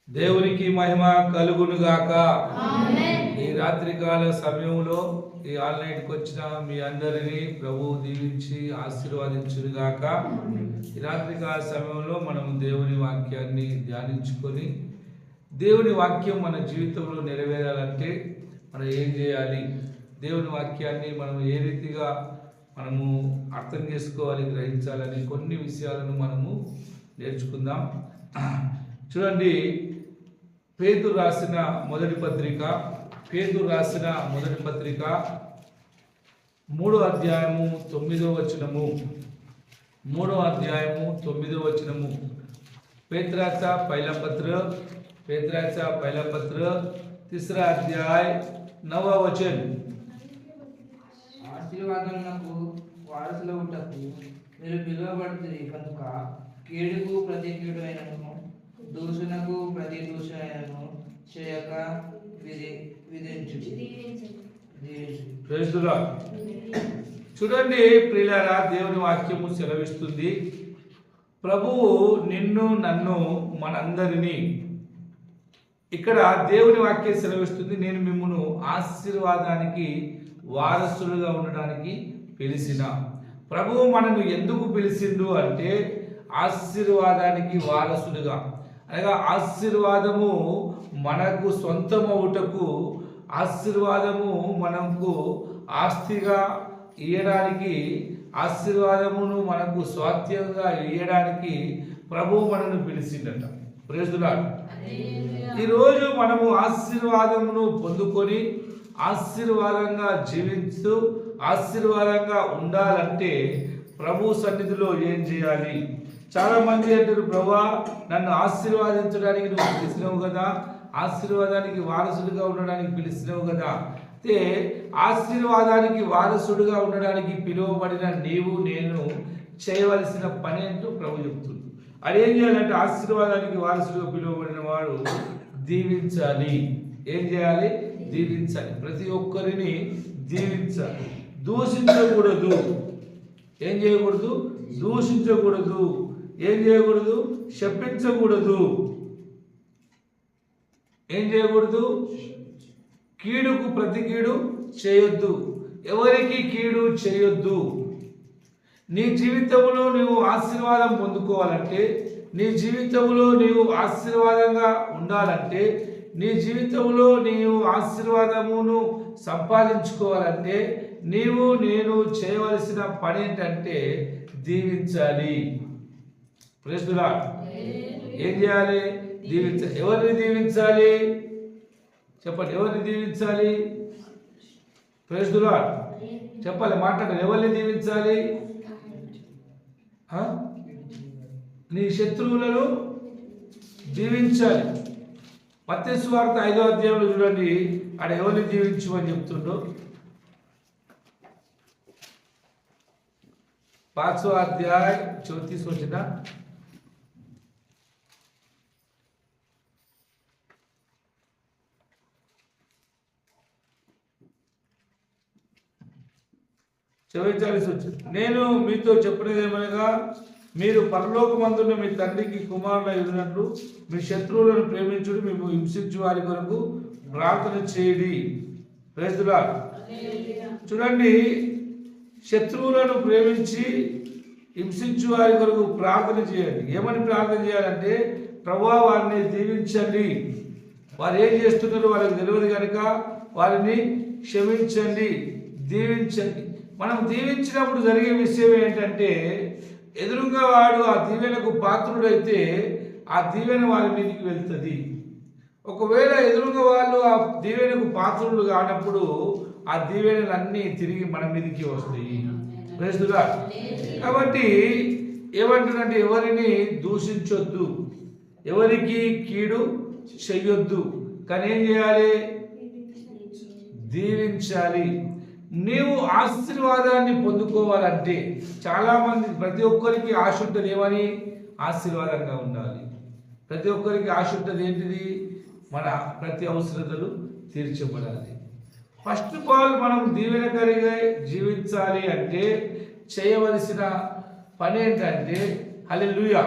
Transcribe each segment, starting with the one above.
దేవునికి మహిమ కలుగును గాక. ఈ రాత్రికాల సమయంలో ఈ ఆన్లైన్కి వచ్చిన మీ అందరినీ ప్రభు దీవించి ఆశీర్వదించును గాక. ఈ రాత్రికాల సమయంలో మనం దేవుని వాక్యాన్ని ధ్యానించుకొని దేవుని వాక్యం మన జీవితంలో నెరవేరాలంటే మనం ఏం చేయాలి, దేవుని వాక్యాన్ని మనం ఏ రీతిగా మనము అర్థం చేసుకోవాలి, గ్రహించాలని కొన్ని విషయాలను మనము నేర్చుకుందాం. చూడండి, పేతురు రాసిన మొదటి పత్రిక 3వ అధ్యాయము 9వ వచనము. 3వ అధ్యాయము 9వ వచనము. पेत्राचा पहिला पत्र 3रा अध्याय 9వ वचन. ఆశీర్వాదమునకు వారసులవుటకు మీరు పిలువబడుతుంది కనుక కీడుకు ప్రతి కీడు అయినను దూషణకు ప్రతి దూషణను చేయక విధించు. చూడండి ప్రియులారా, దేవుని వాక్యము సెలవిస్తుంది, ప్రభువు నిన్ను నన్ను మనందరినీ, ఇక్కడ దేవుని వాక్యం సెలవిస్తుంది, నేను మిమ్మును ఆశీర్వాదానికి వారసులుగా ఉండడానికి పిలిచిన. ప్రభువు మనను ఎందుకు పిలిచిండు అంటే ఆశీర్వాదానికి వారసులుగా, అనగా ఆశీర్వాదము మనకు సొంతమవుటకు, ఆశీర్వాదము మనకు ఆస్తిగా ఇయ్యడానికి, ఆశీర్వాదమును మనకు స్వాస్థ్యంగా ఇయ్యడానికి ప్రభువు మనను పిలిచిందట. Praise the lord. ఈరోజు మనము ఆశీర్వాదమును పొందుకొని ఆశీర్వాదంగా జీవిస్తూ ఆశీర్వాదంగా ఉండాలంటే ప్రభు సన్నిధిలో ఏం చేయాలి? చాలా మంది అంటారు, ప్రభువా నన్ను ఆశీర్వాదించడానికి నువ్వు పిలిచినావు కదా, ఆశీర్వాదానికి వారసుడిగా ఉండడానికి పిలిచినావు కదా. అయితే ఆశీర్వాదానికి వారసుడిగా ఉండడానికి పిలువబడిన నీవు నేను చేయవలసిన పని ఏంటో ప్రభు చెప్తుంది. అదేం చేయాలంటే ఆశీర్వాదానికి వారసుడిగా పిలువబడిన వాడు దీవించాలి. ఏం చేయాలి? దీవించాలి. ప్రతి ఒక్కరిని దీవించాలి. దూషించకూడదు. ఏం చేయకూడదు? దూషించకూడదు. ఏం చేయకూడదు? శపించకూడదు. ఏం చేయకూడదు? కీడుకు ప్రతి కీడు చేయొద్దు. ఎవరికి కీడు చేయొద్దు. నీ జీవితంలో నీవు ఆశీర్వాదం పొందుకోవాలంటే, నీ జీవితంలో నీవు ఆశీర్వాదంగా ఉండాలంటే, నీ జీవితంలో నీవు ఆశీర్వాదమును సంపాదించుకోవాలంటే నీవు నేను చేయవలసిన పని ఏంటంటే దీవించాలి. Praise the lord. ఏం చేయాలి? దీవించాలి. ఎవరిని దీవించాలి? చెప్పండి, ఎవరిని దీవించాలి? Praise the lord. చెప్పాలి, మాట్లాడాలి. ఎవరిని దీవించాలి? నీ శత్రువులను దీవించాలి. మత్తయి సువార్త 5వ అధ్యాయంలో చూడండి, ఆడ ఎవరిని దీవించమని చెప్తుండో. 5वां अध्याय 34 वचन. నేను మీతో చెప్పినదేమనగా, మీరు పరలోకమందున్న మీ తండ్రికి కుమారులై ఉన్నట్లు మీ శత్రువులను ప్రేమించుడు, మేము హింసించు వారి కొరకు ప్రార్థన చేయడి. Praise the lord. చూడండి, శత్రువులను ప్రేమించి హింసించు వారి కొరకు ప్రార్థన చేయండి. ఏమని ప్రార్థన చేయాలంటే, ప్రభువా వారిని దీవించండి, వారు ఏం చేస్తున్నారో వాళ్ళకి తెలియదు కనుక వారిని క్షమించండి, దీవించండి. మనం దీవించినప్పుడు జరిగే విషయం ఏంటంటే, ఎదురుగా వాడు ఆ దీవెనకు పాత్రుడైతే ఆ దీవెన వారి మీదకి వెళ్తుంది. ఒకవేళ ఎదురుగా వాళ్ళు ఆ దీవెనకు పాత్రులు కానప్పుడు ఆ దీవెనలన్నీ తిరిగి మన మీదకి వస్తాయి. Praise the lord. కాబట్టి ఏమంటున్నంటే, ఎవరిని దూషించొద్దు, ఎవరికి కీడు చెయ్యొద్దు, కానీ ఏం చేయాలి? దీవించాలి. నీవు ఆశీర్వాదాన్ని పొందుకోవాలంటే, చాలామంది ప్రతి ఒక్కరికి ఆశ ఉంటుంది, ఏమని? ఆశీర్వాదంగా ఉండాలి. ప్రతి ఒక్కరికి ఆశ ఉంటుంది ఏంటిది? మన ప్రతి అవసరతలు తీర్చబడాలి. ఫస్ట్ ఆఫ్ ఆల్ మనం దీవెనకరిగా జీవించాలి అంటే చేయవలసిన పని ఏంటంటే, హల్లెలూయా,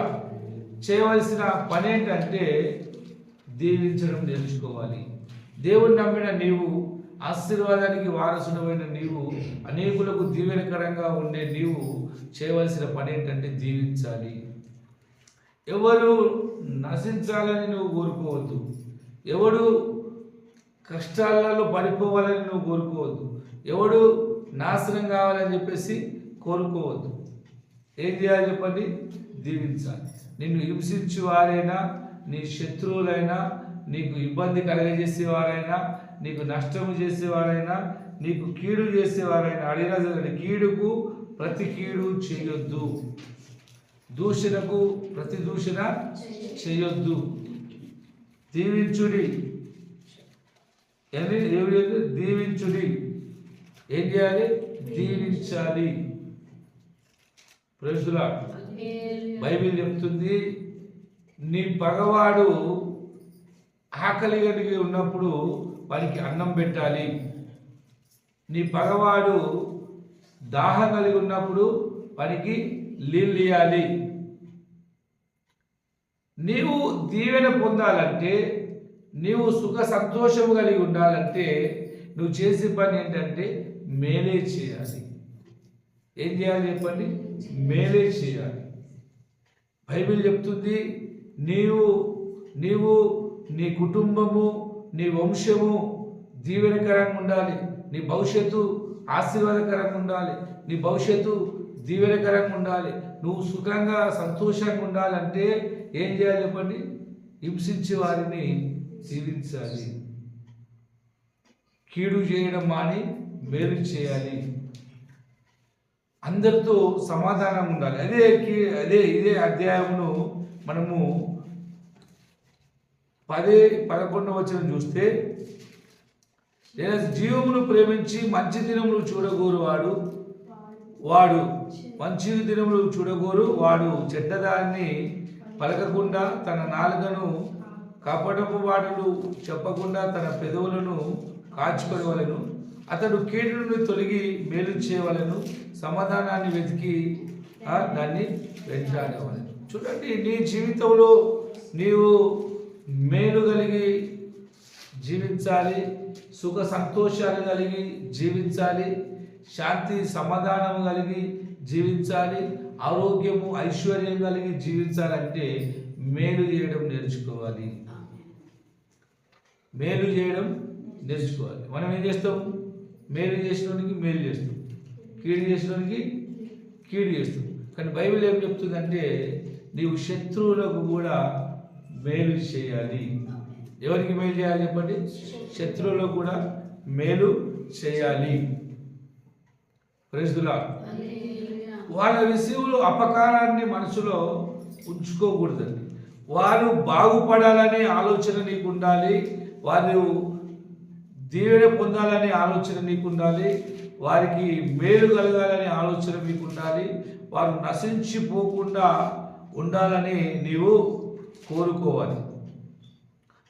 చేయవలసిన పని ఏంటంటే దీవించడం నేర్చుకోవాలి. దేవుని నమ్మిన నీవు, ఆశీర్వాదానికి వారసుడమైన నీవు, అనేకులకు దీవెనకరంగా ఉండే నీవు చేయవలసిన పని ఏంటంటే దీవించాలి. ఎవరు నశించాలని నువ్వు కోరుకోవద్దు. ఎవడు కష్టాలలో పడిపోవాలని నువ్వు కోరుకోవద్దు. ఎవడు నాశనం కావాలని చెప్పేసి కోరుకోవద్దు. ఏం చేయాలి చెప్పండి? దీవించాలి. నిన్ను హింసించే వారైనా, నీ శత్రువులైనా, నీకు ఇబ్బంది కలగజేసేవారైనా, నీకు నష్టము చేసేవారైనా, నీకు కీడు చేసేవారైనా అడిగిన కీడుకు ప్రతి కీడు చేయొద్దు, దూషణకు ప్రతి దూషణ చేయొద్దు. దీవించుడి. దీవించుడి. ఏం చేయాలి? దీవించాలి. Praise the lord. బైబిల్ చెప్తుంది, నీ పగవాడు ఆకలి కలిగి ఉన్నప్పుడు వారికి అన్నం పెట్టాలి. నీ పగవాడు దాహం కలిగి ఉన్నప్పుడు వారికి నీళ్ళు ఇవ్వాలి. నీవు దీవెన పొందాలంటే, నీవు సుఖ సంతోషము కలిగి ఉండాలంటే నువ్వు చేసే పని ఏంటంటే మేలే చేయాలి. ఏం చేయాలి చెప్పండి? మేలే చేయాలి. బైబిల్ చెప్తుంది, నీవు నీ కుటుంబము, నీ వంశము దీవెనకరంగా ఉండాలి. నీ భవిష్యత్తు ఆశీర్వాదకరంగా ఉండాలి. నీ భవిష్యత్తు దీవెనకరంగా ఉండాలి. నువ్వు సుఖంగా సంతోషంగా ఉండాలంటే ఏం చేయాలి చెప్పండి? హింసించే వారిని దీవించాలి. కీడు చేయడం మాని మేలు చేయాలి. అందరితో సమాధానం ఉండాలి. ఇదే అధ్యాయమును మనము 10-11 వచనం చూస్తే, నేను జీవమును ప్రేమించి మంచి దినములు చూడగోరు వాడు మంచి దినములు చూడగోరు వాడు చెడ్డదాన్ని పలకకుండా తన నాలుకను కపటపు మాటలు చెప్పకుండా తన పెదవులను కాచుకోవలను. అతడు కీడు నుండి తొలగి మేలు చేయవలను, సమాధానాన్ని వెతికి దాన్ని వెంటాడవలను. చూడండి, నీ జీవితంలో నీవు మేలు కలిగి జీవించాలి, సుఖ సంతోషాలు కలిగి జీవించాలి, శాంతి సమాధానం కలిగి జీవించాలి, ఆరోగ్యము ఐశ్వర్యం కలిగి జీవించాలంటే మేలు చేయడం నేర్చుకోవాలి. మేలు చేయడం నేర్చుకోవాలి. మనం ఏం చేస్తాం? మేలు చేసినోనికి మేలు చేస్తాం, కీడు చేసినోనికి కీడు చేస్తాం. కానీ బైబిల్ ఏం చెప్తుందంటే, నీవు శత్రువులకు కూడా మేలు చేయాలి. ఎవరికి మేలు చేయాలి చెప్పండి? శత్రువులకు కూడా మేలు చేయాలి. Praise the lord. వాళ్ళ విషయంలో అపకారాన్ని మనసులో ఉంచుకోకూడదండి. వారు బాగుపడాలనే ఆలోచన నీకు ఉండాలి. వారు దీవెన పొందాలనే ఆలోచన నీకు ఉండాలి. వారికి మేలు కలగాలనే ఆలోచన మీకు ఉండాలి. వారు నశించిపోకుండా ఉండాలని నీవు కోరుకోవాలి.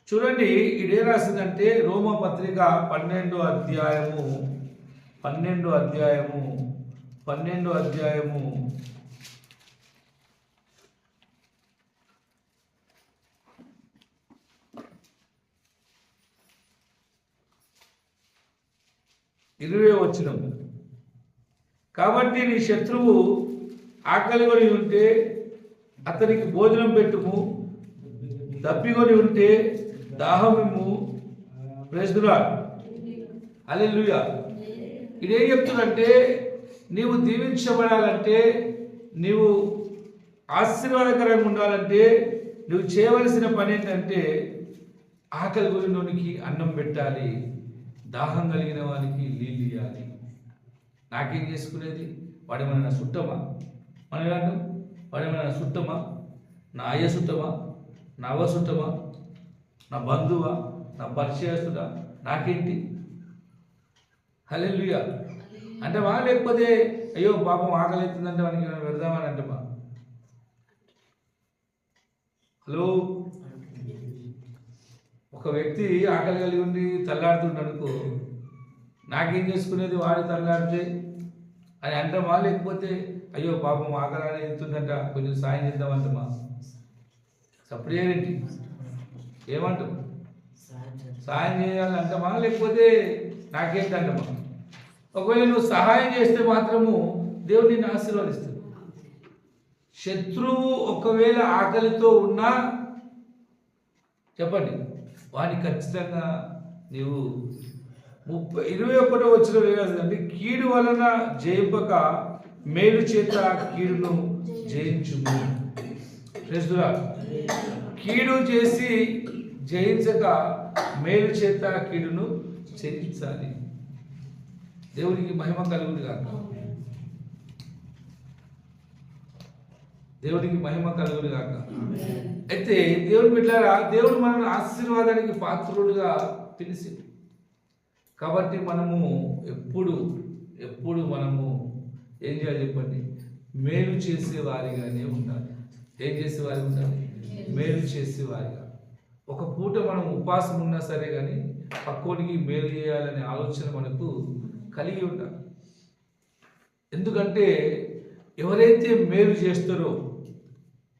చూడండి, ఇదే రాసిందంటే రోమా పత్రిక 12వ అధ్యాయము 20వ వచనం. కాబట్టి నీ శత్రువు ఆకలిగొని ఉంటే అతనికి భోజనం పెట్టుము, దప్పికొని ఉంటే దాహమిమ్ము. Praise the lord. హల్లెలూయా. ఇదేం చెప్తుందంటే, నీవు దీవించబడాలంటే, నీవు ఆశీర్వాదకరంగా ఉండాలంటే నువ్వు చేయవలసిన పని ఏంటంటే ఆకలి గురినోనికి అన్నం పెట్టాలి, దాహం కలిగిన వానికి నీళ్ళు ఇవ్వాలి. నాకేం చేసుకునేది? వాడేమన్నా చుట్టమా? మనం ఏమంటాం? వాడేమన్నా చుట్టమా? నా అయ్య చుట్టమా? నా అవ్వ చుట్టమా? నా బంధువా? నా పరిచయస్తుడా? నాకేంటి? హల్లెలూయా. అంటే వా, లేకపోతే అయ్యో పాపం ఆకలి అవుతుందంటే వానికి పెడదామని అంటమా? హలో, ఒక వ్యక్తి ఆకలి కలిగి ఉండి తల్లాడుతుండనుకో, నాకేం చేసుకునేది వాడు తల్లాడితే అని అంటమా? లేకపోతే అయ్యో పాపం ఆకలి అవుతుందంట కొంచెం సాయం చేద్దామంటమా? సపరేట్. ఏమంటావు? సహాయం చేయాలంటామా లేకపోతే నాకేంటంటమా? ఒకవేళ నువ్వు సహాయం చేస్తే మాత్రము దేవుడు నిన్ను ఆశీర్వదిస్తాడు. శత్రువు ఒకవేళ ఆకలితో ఉన్నా చెప్పండి, వాడిని ఖచ్చితంగా నీవు 21వ వచనం ఏమంటే, కీడు వలన జయింపక మేలు చేత కీడును జయించుము. కీడు చేసి జయించక మేలు చేత కీడును జయించాలి. దేవునికి మహిమ కలుగును గాక. దేవునికి మహిమ కలుగును గాక. అయితే దేవుడు బిడ్డలారా, దేవుడు మనల్ని ఆశీర్వాదానికి పాత్రుడుగా పిలిచింది కాబట్టి మనము ఎప్పుడు మనము ఏం చేయాలి చెప్పండి? మేలు చేసేవారిగానే ఉండాలి. ఏం చేసేవారిగా ఉండాలి? మేలు చేసేవారిగా. ఒక పూట మనం ఉపవాసం ఉన్నా సరే కానీ పక్కోడికి మేలు చేయాలనే ఆలోచన మనకు కలిగి ఉండాలి. ఎందుకంటే ఎవరైతే మేలు చేస్తారో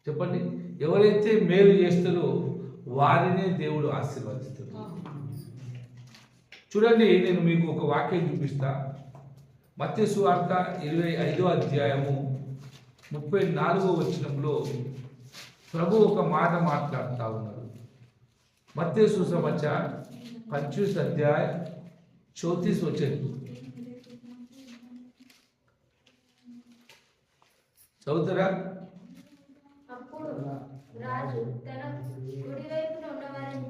చెప్పండి, ఎవరైతే మేలు చేస్తారో వారినే దేవుడు ఆశీర్వదిస్తాడు. చూడండి, నేను మీకు ఒక వాక్యం చూపిస్తా. మత్తయి సువార్త 25వ అధ్యాయము 34వ వచనంలో ప్రభు ఒక మాట మాట్లాడుతూ ఉన్నారు. మత్తయి సుసమాచాर 25 अध्याय 34 वचन చదువుతారా? అప్పుడు రాజు తన కుడివైపున ఉన్నవారిని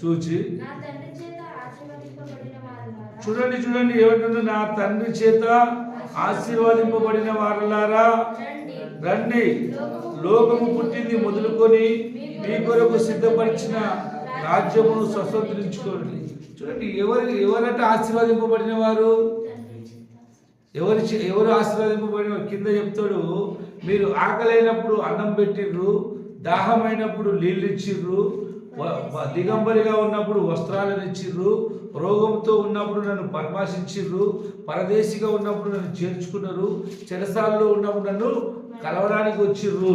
చూచి నా తండ్రి చేత ఆశీర్వదింపబడిన వారలారా, చూడండి ఏమంటుందో, నా తండ్రి చేత ఆశీర్వదింపబడిన వారలారా రండి, లోకము పుట్టింది మొదలుకొని మీ కొరకు సిద్ధపరిచిన రాజ్యమును స్వతంత్రించుకోండి. చూడండి, ఎవరట ఆశీర్వదింపబడిన వారు? ఎవరు ఆశీర్వదింపబడిన వారు? కింద చెప్తాడు, మీరు ఆకలైనప్పుడు అన్నం పెట్టిర్రు, దాహమైనప్పుడు నీళ్ళు ఇచ్చిర్రు, దిగంబరిగా ఉన్నప్పుడు వస్త్రాలను ఇచ్చిర్రు, రోగంతో ఉన్నప్పుడు నన్ను పరామర్శించిర్రు, పరదేశిగా ఉన్నప్పుడు నన్ను చేర్చుకున్నారు, చెరసాలలో ఉన్నప్పుడు నన్ను కలవడానికి వచ్చిర్రు.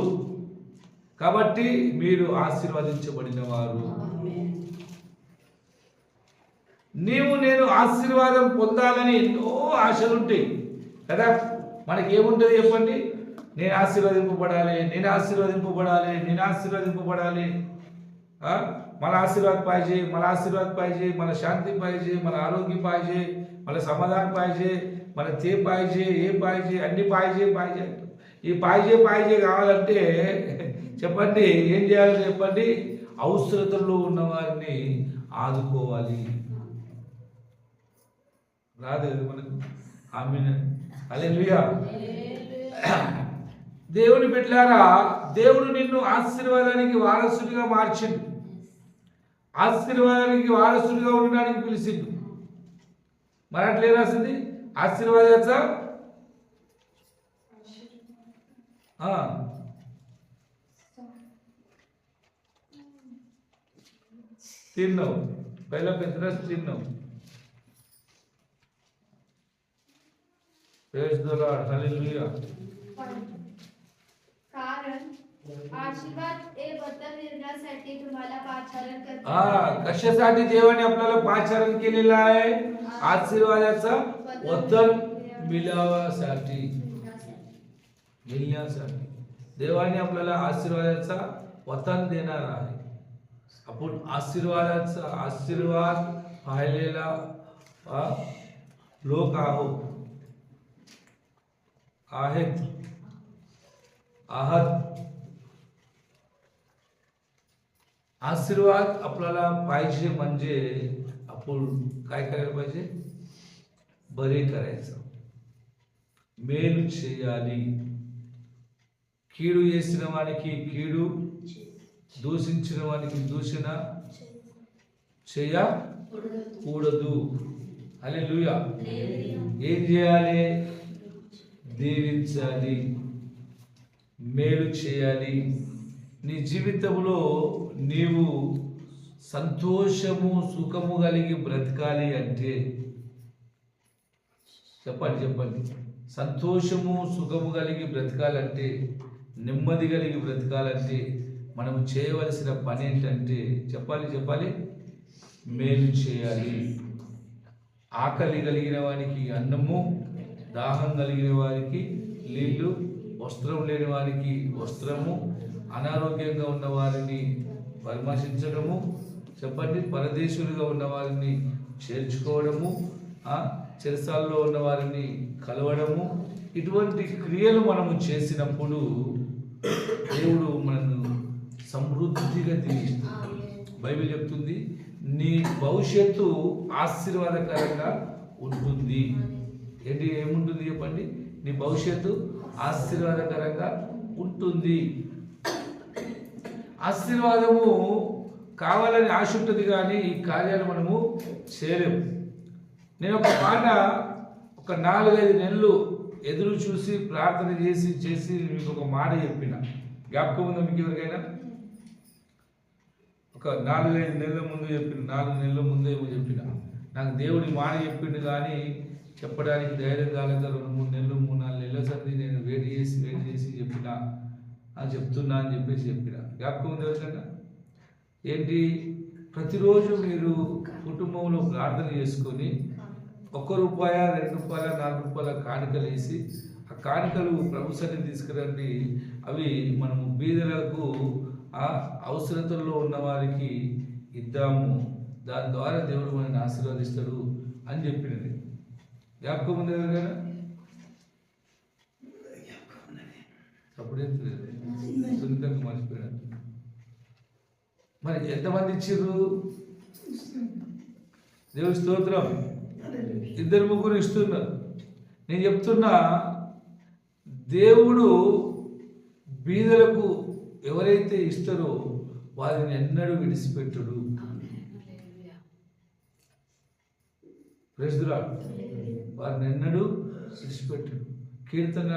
కాబట్టి మీరు ఆశీర్వదించబడిన వారు. నేను ఆశీర్వాదం పొందాలని ఎన్నో ఆశలుంటాయి కదా. మనకేముంటుంది చెప్పండి? నేను ఆశీర్వదింపబడాలి, నేను ఆశీర్వదింపబడాలి, నేను ఆశీర్వదింపబడాలి. मला आशीर्वाद पाहिजे, मला आशीर्वाद पाहिजे, मला शांती पाहिजे, मला आरोग्य पाहिजे, मला समाधान पाहिजे, मला ते पाहिजे, हे पाहिजे, అన్ని पाहिजे. ఈ పాहिजे కావాలంటే చెప్పండి ఏం చేయాలి చెప్పండి? అవసరతల్లో ఉన్న వారిని ఆదుకోవాలి. రాదు మనకు. ఆమేన్, హల్లెలూయా. దేవుని బిడ్డలారా, దేవుడు నిన్ను ఆశీర్వాదానికి వారసుడిగా మార్చిండు, ఆశీర్వాదానికి వారసుడిగా ఉండడానికి పిలిచిండు. మరి అట్లే రాసింది ఆశీర్వాదాचा తిన్నావు. पहिला Petrus 3:9. Praise the Lord, hallelujah. कारण आशीर्वाद हे वचन निर्णयासाठी तुम्हाला पाचारण करतात. कशासाठी देवाने आपल्याला पाचारण केलेलं आहे? आशीर्वादाचा वचन मिळवण्यासाठी. देवाने आपल्याला आशीर्वादाचा वचन देणार आहे. आपण आशीर्वाद पाहिलेला लोक आहात. आशीर्वाद आपल्याला पाहिजे म्हणजे आपण काय करायला पाहिजे? बरे करायचं, మేలు చేయాలి. కీడు చేసిన వానికి కీడు, దూషించిన వానికి దూషణ చేయకూడదు. హల్లెలూయా. ఏం చేయాలి? దీవించాలి, మేలు చేయాలి. నీ జీవితంలో నీవు సంతోషము సుఖము కలిగి బ్రతకాలి అంటే చెప్పండి. సంతోషము సుఖము కలిగి బ్రతకాలంటే, నెమ్మది కలిగి బ్రతకాలంటే మనం చేయవలసిన పని ఏంటంటే చెప్పాలి మేలు చేయాలి. ఆకలి కలిగిన వారికి అన్నము, దాహం కలిగిన వారికి నీళ్లు, వస్త్రం లేని వారికి వస్త్రము, అనారోగ్యంగా ఉన్న వారిని పరామర్శించడము, పరదేశులుగా ఉన్న వారిని చేర్చుకోవడము, చెరసాల్లో ఉన్న వారిని కలవడము, ఇటువంటి క్రియలు మనము చేసినప్పుడు దేవుడు మనను సమృద్ధిగా దీవిస్తాడు. బైబిల్ చెప్తుంది నీ భవిష్యత్తు ఆశీర్వాదకరంగా ఉంటుంది. ఏముంటుంది చెప్పండి? నీ భవిష్యత్తు ఆశీర్వాదకరంగా ఉంటుంది. ఆశీర్వాదము కావాలని ఆశ ఉంటుంది, కానీ ఈ కార్యాలు మనము చేయలేము. నేను ఒక 4-5 నెలలు ఎదురు చూసి ప్రార్థన చేసి మీకు ఒక మాట చెప్పిన, జ్ఞాపకం ఉందా మీకు ఎవరికైనా? ఒక 4-5 నెలల ముందు చెప్పిన, 4 నెలల ముందేమో చెప్పిన. నాకు దేవుడి మాట చెప్పిండు, కానీ చెప్పడానికి ధైర్యం కాలేక 2-3 నెలలు 3-4 నెలల సరి నేను వెయిట్ చేసి చెప్తున్నా అని చెప్పిన. జ్ఞాపకం ఉంది ఎవరికైనా? ఏంటి? ప్రతిరోజు మీరు కుటుంబంలో ప్రార్థన చేసుకొని ₹1, ₹2, ₹4 కాணிకలు వేసి ఆ కాணிకలు ప్రభు సన్నిధికి తీసుకురండి. అవి మనము బీదలకు, అవసరతల్లో ఉన్న వారికి ఇద్దాము. దాని ద్వారా దేవుడు మనల్ని ఆశీర్వదిస్తాడు అని చెప్పినది. జ్ఞాపకం ఉంది ఎవరికైనా? అప్పుడే సున్నితంగా మర్చిపోయాడు. మరి ఎంతమంది ఇచ్చిర్రు? దేవుడి స్తోత్రం. 2-3 ఇస్తున్నారు. నేను చెప్తున్నా, దేవుడు బీదలకు ఎవరైతే ఇస్తారో వారిని ఎన్నడూ విడిచిపెట్టడు. Praise the lord. వారిని ఎన్నడూ విడిచిపెట్టడు. కీర్తన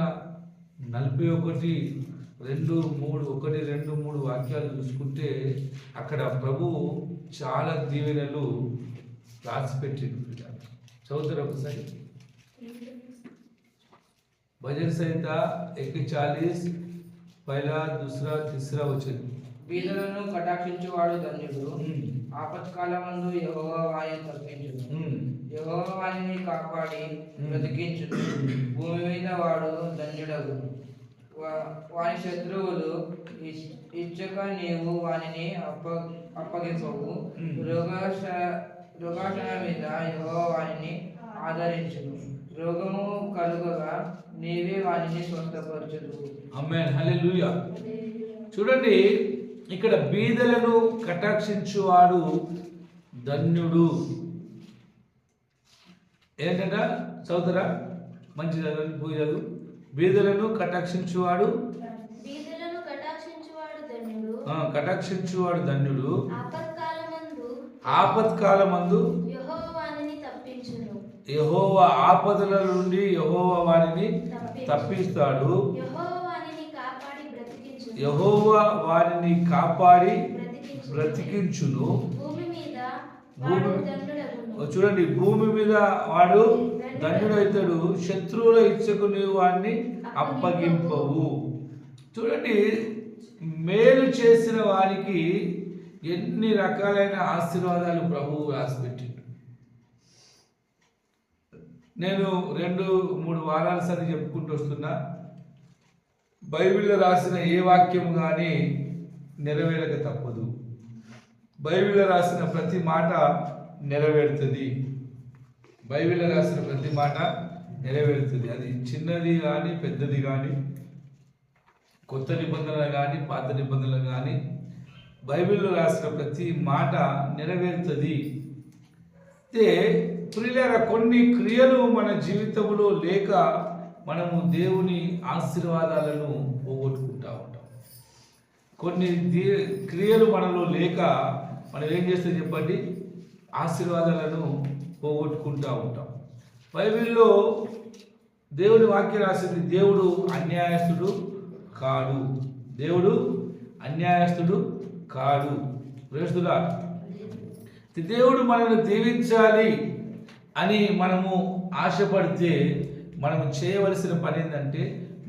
41:2-3 వాక్యాలు చూసుకుంటే అక్కడ ప్రభు చాలా దీవెనలు రాసిపెట్టిండు. చదువుతారు ఒకసారి. భజన సహిత 140 పైలా दूसरा तीसरा వచనం. బీదలను కటాక్షించువాడు ధన్యుడు. ఆపత్కాలమందు యెహోవా వారిని తప్పించును. యెహోవా వారిని కాపాడి బ్రతికించును. భూమి మీద వాడు ధన్యుడగును. వాని శత్రువులు ఇచ్చక నీవు వానిని అప్పగింపవు. రోగాశన మీద యెహోవా వానిని ఆదరించును. రోగము కలుగగా నీవే వానిని స్వస్థపరచుదు. ఆమేన్. హల్లెలూయా. చూడండి, ఇక్కడ బీదలను కటాక్షించువాడు ధన్యుడు. ఏంటంట? చదువుతారా? మంచి చదవండి, పూజలు. బీదలను కటాక్షించువాడు ధన్యుడు. ఆపత్కాలమందు యెహోవా ఆపదల నుండి యెహోవా వారిని తప్పిస్తాడు. యెహోవా వారిని కాపాడి బ్రతికించును. చూడండి, భూమి మీద వాడు ధన్యుడైతాడు. శత్రువుల ఇచ్చకు నీవు వాడిని అప్పగింపవు. చూడండి, మేలు చేసిన వారికి ఎన్ని రకాలైన ఆశీర్వాదాలు ప్రభువు రాసిపెట్టిండు. నేను 2-3 వారాల సరి చెప్పుకుంటూ వస్తున్నా, బైబిల్లో రాసిన ఏ వాక్యం కానీ నెరవేరక తప్పదు. బైబిల్లో రాసిన ప్రతి మాట నెరవేరుతుంది. బైబిల్లో రాసిన ప్రతి మాట నెరవేరుతుంది. అది చిన్నది కానీ పెద్దది కానీ, కొత్త నిబంధనలు కానీ పాత నిబంధనలు కానీ, బైబిల్లో రాసిన ప్రతి మాట నెరవేరుతుంది. అయితే ప్రియులారా, కొన్ని క్రియలు మన జీవితంలో లేక మనము దేవుని ఆశీర్వాదాలను పోగొట్టుకుంటా ఉంటాం. కొన్ని క్రియలు మనలో లేక మనం ఏం చేస్తే చెప్పండి, ఆశీర్వాదాలను పోగొట్టుకుంటూ ఉంటాం. బైబిల్లో దేవుని వాక్యం రాసింది, దేవుడు అన్యాయస్తుడు కాడు. దేవుడు అన్యాయస్తుడు కాడు. ప్రేస్తులా, దేవుడు మనల్ని దీవించాలి అని మనము ఆశపడితే మనము చేయవలసిన పని ఏంటంటే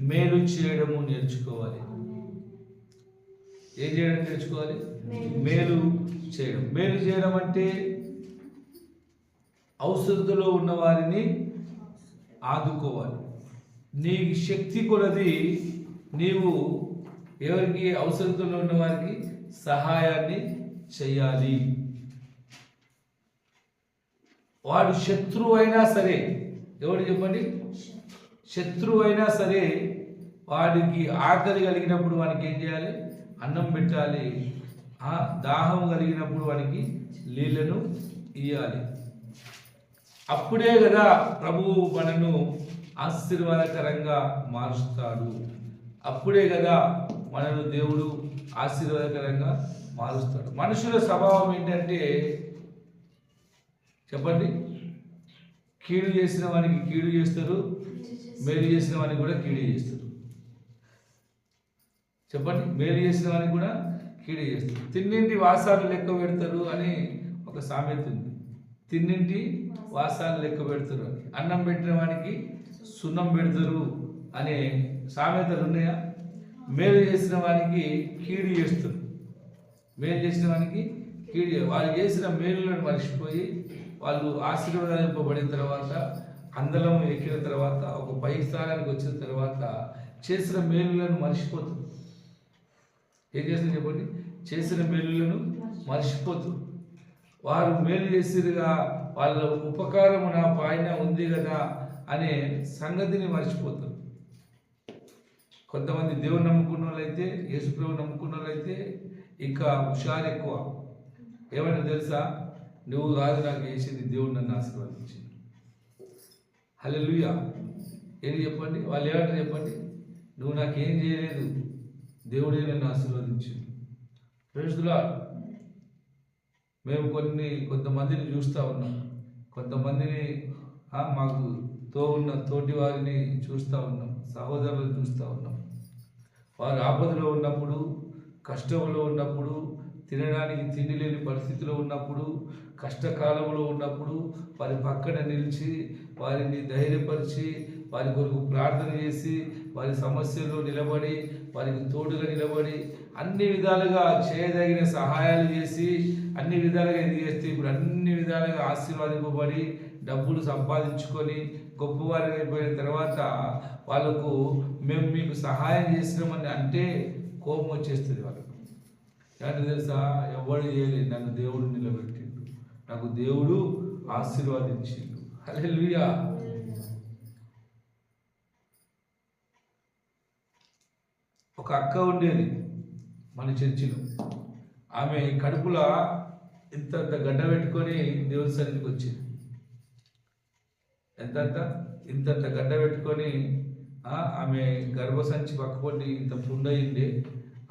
మేలు చేయడము నేర్చుకోవాలి. ఏం చేయడం నేర్చుకోవాలి? మేలు చేయడం. మేలు చేయడం అంటే అవసరతలో ఉన్న వారిని ఆదుకోవాలి. నీ శక్తి కొలది నీవు ఎవరికి అవసరతలో ఉన్న వారికి సహాయాన్ని చేయాలి. వాడు శత్రువు అయినా సరే, ఎవరు చెప్పండి? శత్రువు అయినా సరే వాడికి ఆకలి కలిగినప్పుడు వానికి ఏం చేయాలి? అన్నం పెట్టాలి. దాహం కలిగినప్పుడు వానికి నీళ్లను ఇయ్యాలి. అప్పుడే కదా ప్రభువు మనను ఆశీర్వాదకరంగా మారుస్తాడు. అప్పుడే కదా మనను దేవుడు ఆశీర్వాదకరంగా మారుస్తాడు. మనుషుల స్వభావం ఏంటంటే చెప్పండి, కీడు చేసిన వానికి కీడు చేస్తారు, మేలు చేసిన వానికి కూడా కీడు చేస్తారు. చెప్పండి, మేలు చేసిన వానికి కూడా కీడు చేస్తారు. తిన్నింటి వాసాలు లెక్క పెడతారు అని ఒక సామెత ఉంది. తిన్నింటి వాసాలు లెక్క పెడతారు అని. అన్నం పెట్టిన వానికి సున్నం పెడతారు అనే సామెతలు ఉన్నాయా? మేలు చేసిన వానికి కీడు చేస్తారు. మేలు చేసిన వానికి కీడు, వాళ్ళు చేసిన మేలులను మర్చిపోయి వాళ్ళు ఆశీర్వదింపబడిన తర్వాత, అందలం ఎక్కిన తర్వాత, ఒక పై స్థానానికి వచ్చిన తర్వాత చేసిన మేలులను మర్చిపోతారు. ఏం చేస్తారు చెప్పండి? చేసిన మేలులను మర్చిపోతారు. వారు మేలు చేసిరుగా, వాళ్ళ ఉపకారము నా పైన ఉంది కదా అనే సంగతిని మర్చిపోతారు. కొంతమంది దేవుని నమ్ముకున్న వాళ్ళైతే, యేసుప్రభు నమ్ముకున్న వాళ్ళైతే ఇంకా హుషారు ఎక్కువ. ఏమైనా తెలుసా? నువ్వు కాదు నాకు చేసింది, దేవుడు నన్ను ఆశీర్వదించింది. హల్లెలూయా. ఏది చెప్పండి? వాళ్ళు ఏమంటారు చెప్పండి? నువ్వు నాకేం చేయలేదు, దేవుడే నన్ను ఆశీర్వదించింది. Praise the lord. మేము కొంతమందిని చూస్తూ ఉన్నాం. కొంతమందిని మాకు తోటి వారిని చూస్తూ ఉన్నాం, సహోదరులను చూస్తూ ఉన్నాం. వారు ఆపదలో ఉన్నప్పుడు, కష్టంలో ఉన్నప్పుడు, తినడానికి తిండి లేని పరిస్థితిలో ఉన్నప్పుడు, కష్టకాలంలో ఉన్నప్పుడు వారి పక్కన నిలిచి వారిని ధైర్యపరిచి వారి కొరకు ప్రార్థన చేసి వారి సమస్యల్లో నిలబడి వారికి తోడుగా నిలబడి అన్ని విధాలుగా చేయదగిన సహాయాలు చేసి అన్ని విధాలుగా ఇది చేస్తే ఇప్పుడు అన్ని విధాలుగా ఆశీర్వాదింపబడి డబ్బులు సంపాదించుకొని గొప్పవారిగా అయిపోయిన తర్వాత వాళ్ళకు మేము మీకు సహాయం చేసినామని అంటే కోపం వచ్చేస్తుంది వాళ్ళకు. ఏంటో తెలుసా? ఎవరు చేయలేదు, నన్ను దేవుడు నిలబెట్టిండు, నాకు దేవుడు ఆశీర్వాదించిండు. హల్లెలూయా. ఒక అక్క ఉండేది మన చర్చిలో. ఆమె కడుపులో ఇంత గడ్డ పెట్టుకొని దేవుని సన్నిధికి వచ్చింది. ఇంత గడ్డ పెట్టుకొని ఆమె గర్భసంచి పక్కపొండి ఇంత పుండు అయింది.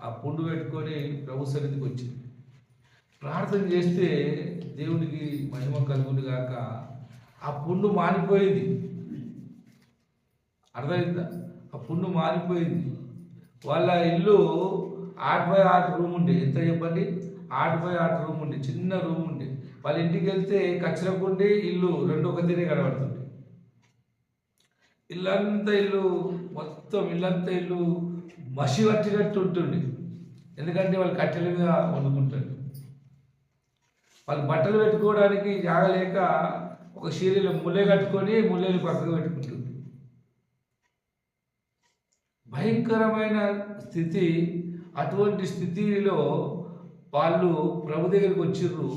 ఆ పుండు పెట్టుకొని ప్రభు సన్నిధికి వచ్చింది. ప్రార్థన చేస్తే దేవునికి మహిమ కలుగును గాక. ఆ పుండు మానిపోయింది. అర్థమైందా? ఆ పుండు మానిపోయింది. వాళ్ళ ఇల్లు 8x8 రూమ్ ఉండే. ఎంత చెప్పండి? 8x8 రూమ్ ఉండే, చిన్న రూమ్ ఉండే. వాళ్ళ ఇంటికి వెళ్తే కచ్చరకుండి ఇల్లు రెండు ఒక తీరే కనబడుతుంది. మొత్తం ఇల్లంతా ఇల్లు మసి పట్టినట్టు ఉంటుంది. ఎందుకంటే వాళ్ళు కట్టెల మీద వండుకుంటారు. వాళ్ళు బట్టలు పెట్టుకోవడానికి జాగలేక ఒక చీరలో ముల్లె కట్టుకొని ముల్లెలు పక్కకు పెట్టుకుంటుంది. భయంకరమైన స్థితి. అటువంటి స్థితిలో వాళ్ళు ప్రభు దగ్గరికి వచ్చిర్రు.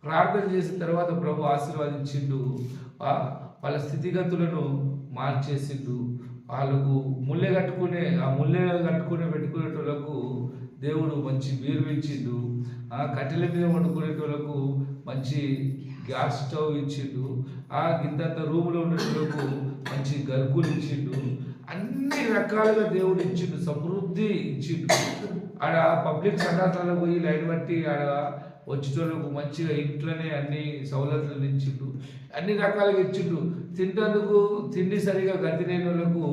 ప్రార్థన చేసిన తర్వాత ప్రభు ఆశీర్వదించిండు. వాళ్ళ స్థితిగతులను మార్చేసిండు. వాళ్ళకు ముల్లె కట్టుకునే పెట్టుకునేటోళ్ళకు దేవుడు మంచి బీరు ఇచ్చిండు. కట్టెల మీద వండుకునేటోళ్ళకు మంచి గ్యాస్ స్టవ్ ఇచ్చిండు. ఇంత రూములో ఉండేటోళ్ళకు మంచి గరుకులు ఇచ్చిండు. అన్ని రకాలుగా దేవుడు ఇచ్చిండు, సమృద్ధి ఇచ్చిండు. ఆడ పబ్లిక్ సంఘాలలో పోయి లైన్ బట్టి ఆడ వచ్చేటోళ్ళకు మంచిగా ఇంట్లోనే అన్ని సౌలతులను ఇచ్చిండు. అన్ని రకాలుగా ఇచ్చిండు. తింటందుకు తిండి సరిగా గతి లేని వాళ్ళకు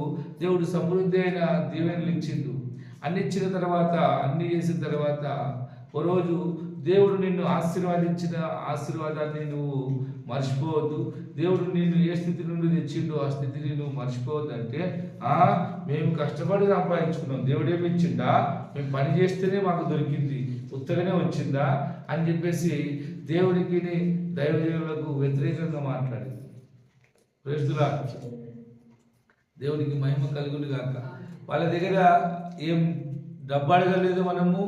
దేవుడు సమృద్ధి అయిన దీవెనలు ఇచ్చిండు. అన్ని ఇచ్చిన తర్వాత, అన్ని చేసిన తర్వాత ఓ రోజు దేవుడు నిన్ను ఆశీర్వాదించిన ఆశీర్వాదాన్ని నువ్వు మర్చిపోవద్దు. దేవుడు నిన్ను ఏ స్థితి నుండి తెచ్చిండో ఆ స్థితిని నువ్వు మర్చిపోవద్దు. అంటే మేము కష్టపడి సంపాదించుకున్నాం, దేవుడు ఏమి ఇచ్చిండా? మేము పని చేస్తేనే మాకు దొరికింది, ఉత్తగానే వచ్చిందా అని చెప్పేసి దేవునికి దైవజనులకు వ్యతిరేకంగా మాట్లాడింది. ప్రేస్తులా దేవునికి మహిమ కలుగును గాక. వాళ్ళ దగ్గర ఏం డబ్బు అడగలేదు, మనము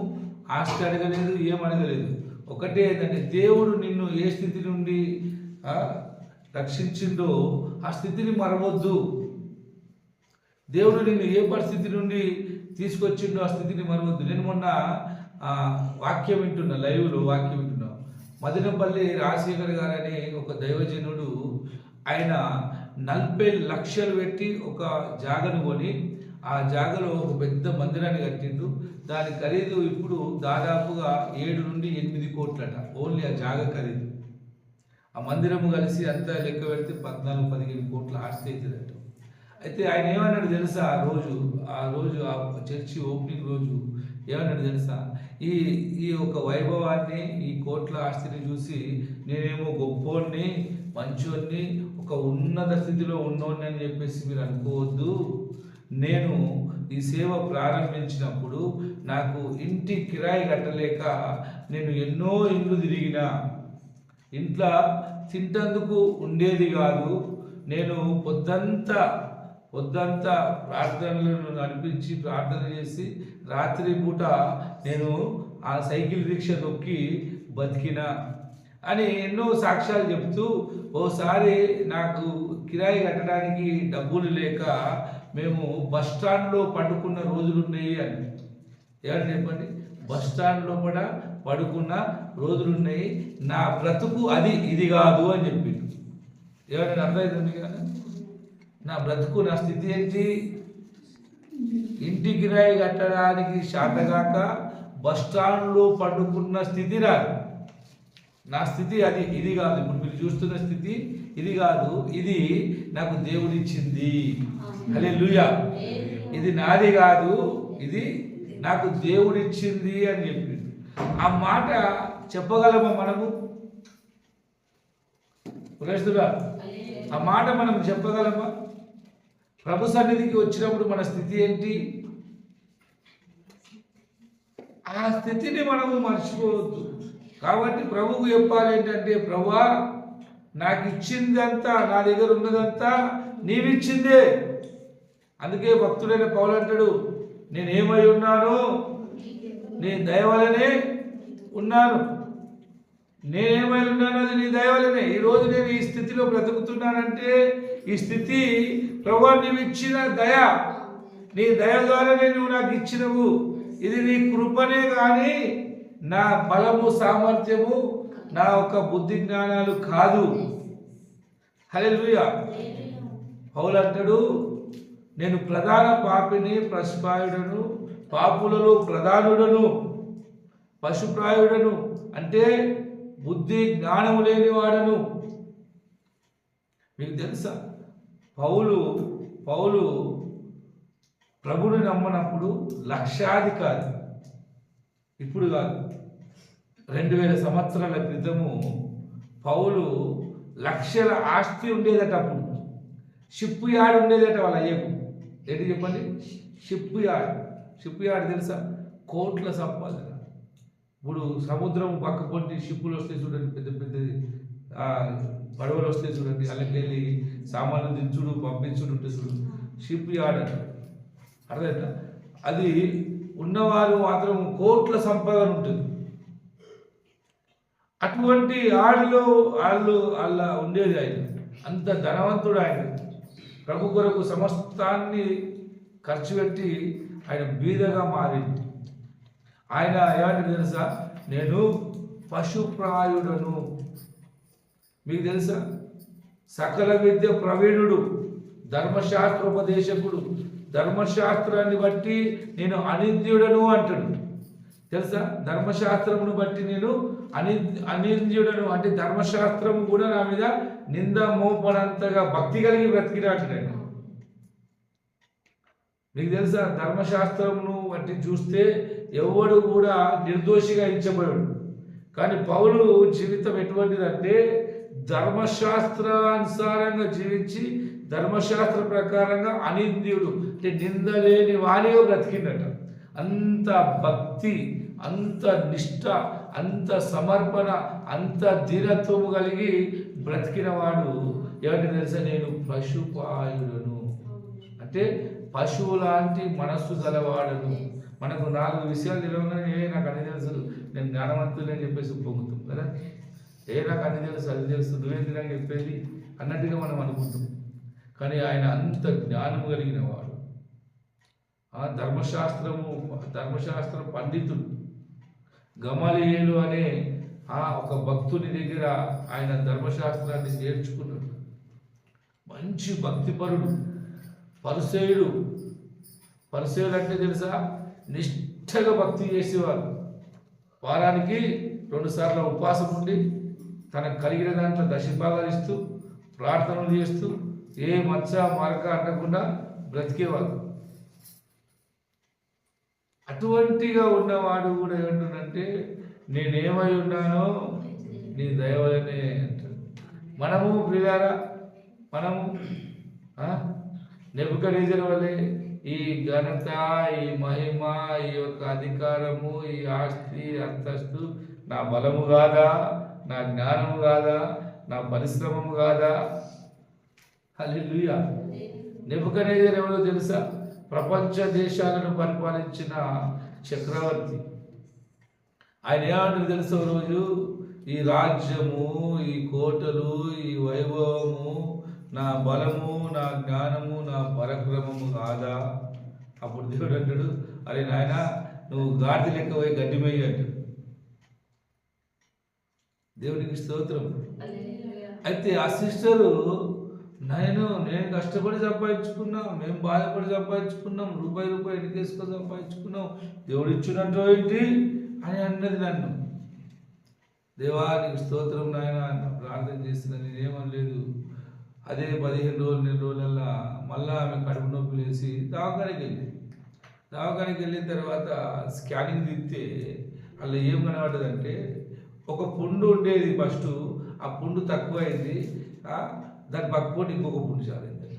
ఆస్తి అడగలేదు, ఏం అడగలేదు. ఒకటే ఏంటంటే దేవుడు నిన్ను ఏ స్థితి నుండి రక్షించిండో ఆ స్థితిని మరవద్దు. దేవుడు నిన్ను ఏ పరిస్థితి నుండి తీసుకొచ్చిండో ఆ స్థితిని మరవద్దు. నేను మొన్న వాక్యం వింటున్నా, లైవ్లో వాక్యం వింటున్నా. మదనపల్లి రాజశేఖర్ గారని ఒక దైవజనుడు, ఆయన 40 లక్షలు పెట్టి ఒక జాగను కొని ఆ జాగలో ఒక పెద్ద మందిరాన్ని కట్టిండు. దాని ఖరీదు ఇప్పుడు దాదాపుగా 7 నుండి 8 కోట్లట, ఓన్లీ ఆ జాగ ఖరీదు. ఆ మందిరము కలిసి అంతా లెక్క పెడితే 14-15 కోట్ల ఆస్తి అవుతుందట. అయితే ఆయన ఏమన్నాడు తెలుసా, ఆ రోజు ఆ చర్చి ఓపెనింగ్ రోజు ఏమన్నాడు తెలుసా, ఈ ఒక వైభవాన్ని, ఈ కోట్ల ఆస్తిని చూసి నేనేమో గొప్పోడిని, మంచోడిని, ఒక ఉన్నత స్థితిలో ఉన్నోడిని అని చెప్పేసి మీరు అనుకోవద్దు. నేను ఈ సేవ ప్రారంభించినప్పుడు నాకు ఇంటి కిరాయి కట్టలేక నేను ఎన్నో ఇళ్ళు తిరిగినా, ఇంట్లో తింటందుకు ఉండేది కాదు. నేను పొద్దంతా ప్రార్థనలను నడిపించి ప్రార్థన చేసి రాత్రి పూట నేను ఆ సైకిల్ రిక్షా తొక్కి బతికిన అని ఎన్నో సాక్ష్యాలు చెప్తూ, ఓసారి నాకు కిరాయి కట్టడానికి డబ్బులు లేక మేము బస్ స్టాండ్లో పడుకున్న రోజులున్నాయి అని. ఏమని చెప్పండి, బస్ స్టాండ్ లోపల పడుకున్న రోజులున్నాయి, నా బ్రతుకు ఇది కాదు అని చెప్పిండు. ఏమన్నా అర్థమవుతుంది కదా, నా బ్రతుకు, నా స్థితి ఏంటి, ఇంటి కిరాయి కట్టడానికి శాతగాక బస్ స్టాండ్లో పడుకున్న స్థితి రాదు. నా స్థితి ఇది కాదు. ఇప్పుడు మీరు చూస్తున్న స్థితి ఇది కాదు, ఇది నాకు దేవుడిచ్చింది. హల్లెలూయా. ఇది నాది కాదు, ఇది నాకు దేవుడిచ్చింది అని చెప్పింది. ఆ మాట చెప్పగలమా మనము? ప్రేస్తులా, ఆ మాట మనం చెప్పగలమా? ప్రభు సన్నిధికి వచ్చినప్పుడు మన స్థితి ఏంటి? ఆ స్థితిని మనము మర్చిపోవద్దు. కాబట్టి ప్రభువుకు చెప్పాలి ఏంటంటే, ప్రభువా నాకు ఇచ్చిందంతా, నా దగ్గర ఉన్నదంతా నీవిచ్చిందే. అందుకే భక్తుడైన పౌలు అంటాడు, నేనేమై ఉన్నాను, నీ దయ వలనే ఉన్నాను. నేనేమై ఉన్నాను, అది నీ దయ వలనే. ఈరోజు నేను ఈ స్థితిలో బ్రతుకుతున్నానంటే ఈ స్థితి ప్రభువా నీవు ఇచ్చిన దయ, నీ దయ ద్వారానే నువ్వు నాకు ఇచ్చినవు. ఇది నీ కృపనే కానీ నా బలము, సామర్థ్యము, నా యొక్క బుద్ధి జ్ఞానాలు కాదు. హల్లెలూయా. పౌలు అంటాడు, నేను ప్రధాన పాపిని, పశుప్రాయుడను, పాపులలో ప్రధానుడను, పశుప్రాయుడను అంటే బుద్ధి జ్ఞానము లేనివాడను. మీకు తెలుసా, పౌలు ప్రభుని నమ్మనప్పుడు లక్షాధికారి, ఇప్పుడు కాదు, 2000 సంవత్సరాల క్రితము పౌలు లక్షల ఆస్తి ఉండేదట. అప్పుడు షిప్ యార్డ్ ఉండేదట వాళ్ళ అయ్యకు. ఏంటి చెప్పండి, షిప్ యార్డ్ తెలుసా? కోట్ల సంపాదన. ఇప్పుడు సముద్రం పక్క పొంటి షిప్పులు వస్తాయి చూడండి, పెద్ద పెద్ద పడవలు వస్తాయి చూడండి, అలాగే వెళ్ళి సామాన్లు దించుడు పంపించుడు ఉంటుంది చూడు, షిప్ యార్డ్ అంట. అర్థమైందా? అది ఉన్నవారు మాత్రం కోట్ల సంపాదన ఉంటుంది. అటువంటి వాళ్ళ ఉండేది ఆయన. అంత ధనవంతుడు ఆయన. ప్రభు కొరకు సమస్తాన్ని ఖర్చు పెట్టి ఆయన బీదగా మారింది. ఆయన ఏమంటే తెలుసా, నేను పశుప్రాయుడను. మీకు తెలుసా, సకల విద్య ప్రవీణుడు, ధర్మశాస్త్రోపదేశకుడు, ధర్మశాస్త్రాన్ని బట్టి నేను అనింద్యుడను అంటాడు. తెలుసా, ధర్మశాస్త్రమును బట్టి నేను అనింద్యుడను అంటే ధర్మశాస్త్రము కూడా నా మీద నింద మోపనంతగా భక్తి కలిగి బ్రతికినట్టు నేను. మీకు తెలుసా, ధర్మశాస్త్రమును బట్టి చూస్తే ఎవడు కూడా నిర్దోషిగా ఎంచబడు. కానీ పౌలు జీవితం ఎటువంటిదంటే ధర్మశాస్త్రానుసారంగా జీవించి ధర్మశాస్త్ర ప్రకారంగా అనింద్యుడు అంటే నిందలేని వాణిగా బ్రతికిందట. అంత భక్తి, అంత నిష్ఠ, అంత సమర్పణ, అంత ధీరత్వము కలిగి బ్రతికిన వాడు ఏమంటే తెలుసా, నేను పశుపాయుడను అంటే పశువు లాంటి మనస్సు గలవాడను. మనకు 4 విషయాలు తెలియగానే నాకు అన్ని తెలుసు, నేను జ్ఞానవంతులు అని చెప్పేసి పొంగుతాం కదా. నాకు అన్ని తెలుసు, అది తెలుసు, నువ్వేంటి నాకు చెప్పేది అన్నట్టుగా మనం అనుకుంటాం. కానీ ఆయన అంత జ్ఞానము కలిగిన వాడు. ధర్మశాస్త్ర పండితుడు గమలీయేలు అనే ఒక భక్తుని దగ్గర ఆయన ధర్మశాస్త్రాన్ని నేర్చుకున్నాడు. మంచి భక్తిపరుడు, పరిసేయుడు అంటే తెలుసా, నిష్ఠగా భక్తి చేసేవారు. వారానికి 2 సార్లు ఉపవాసం ఉండి తనకు కలిగిన దాంట్లో దశభాగాలు ఇస్తూ ప్రార్థనలు చేస్తూ ఏ మచ్చ మార్క అనకుండా బ్రతికేవారు. అటువంటిగా ఉన్నవాడు కూడా ఏమంటుందంటే, నేనేమై ఉన్నానో నీ దయ వల్లనే అంటాడు. మనము ప్రియులారా, మనము నెబుకద్నెజరు వలె ఈ ఘనత, ఈ మహిమ, ఈ యొక్క అధికారము, ఈ ఆస్తి అంతస్తు నా బలము కాదా, నా జ్ఞానము కాదా, నా పరిశ్రమము కాదా? హల్లెలూయా. నెబుకద్నెజరు ఎవరో తెలుసా? ప్రపంచ దేశాలను పరిపాలించిన చక్రవర్తి. ఆయన ఏమంటారు తెలుసా, రోజు ఈ రాజ్యము, ఈ కోటలు, ఈ వైభవము నా బలము, నా జ్ఞానము, నా పరాక్రమము కాదా? అప్పుడు దేవుడు అంటాడు, అరే నాయన, నువ్వు గాడిద లెక్క పోయి గడ్డి మేయి అంటాడు. దేవునికి స్తోత్రం. అయితే ఆ సిస్టరు, నేను కష్టపడి సంపాదించుకున్నాం, మేము బాధపడి సంపాదించుకున్నాం, రూపాయి ఎన్నికేసుకొని సంపాదించుకున్నాం, దేవుడు ఇచ్చినట్టు ఏంటి అని అన్నది నన్ను. దేవానికి స్తోత్రం నాయన అన్న ప్రార్థన చేసిన, నేనేమనలేదు. అదే 15 రోజులు 2 రోజులల్లా మళ్ళా ఆమె కడుపు నొప్పి లేచి దవాఖానికి వెళ్ళిన తర్వాత స్కానింగ్ తీస్తే అలా ఏం కనబడ్డదంటే, ఒక పుండు ఉండేది ఫస్ట్, ఆ పుండు తక్కువైంది, దాని పక్కపోటీ ఇంకొక పుండు చాలింది.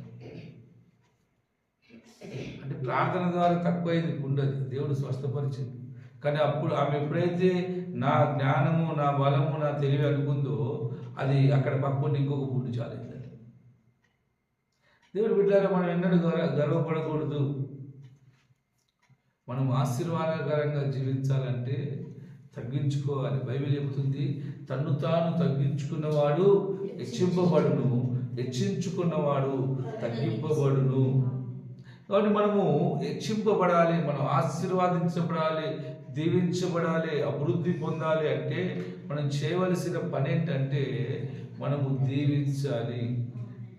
అంటే ప్రార్థన ద్వారా తక్కువైంది పుండు, అది దేవుడు స్వస్థపరిచింది. కానీ అప్పుడు ఆమె ఎప్పుడైతే నా జ్ఞానము, నా బలము, నా తెలివి అనుకుందో, అది అక్కడ పక్కపోటీ ఇంకొక పుండు చాలింది. దేవుడు బిడ్డలారా, మనం ఎన్నడూ గర్వపడకూడదు. మనం ఆశీర్వాదకరంగా జీవించాలంటే తగ్గించుకోవాలి. బైబిల్ చెబుతుంది, తన్ను తాను తగ్గించుకున్నవాడు హెచ్చింపబడును, హెచ్చించుకున్నవాడు తగ్గింపబడును. కాబట్టి మనము హెచ్చింపబడాలి, మనం ఆశీర్వాదించబడాలి, దీవించబడాలి, అభివృద్ధి పొందాలి అంటే మనం చేయవలసిన పని ఏంటంటే, మనము దీవించాలి,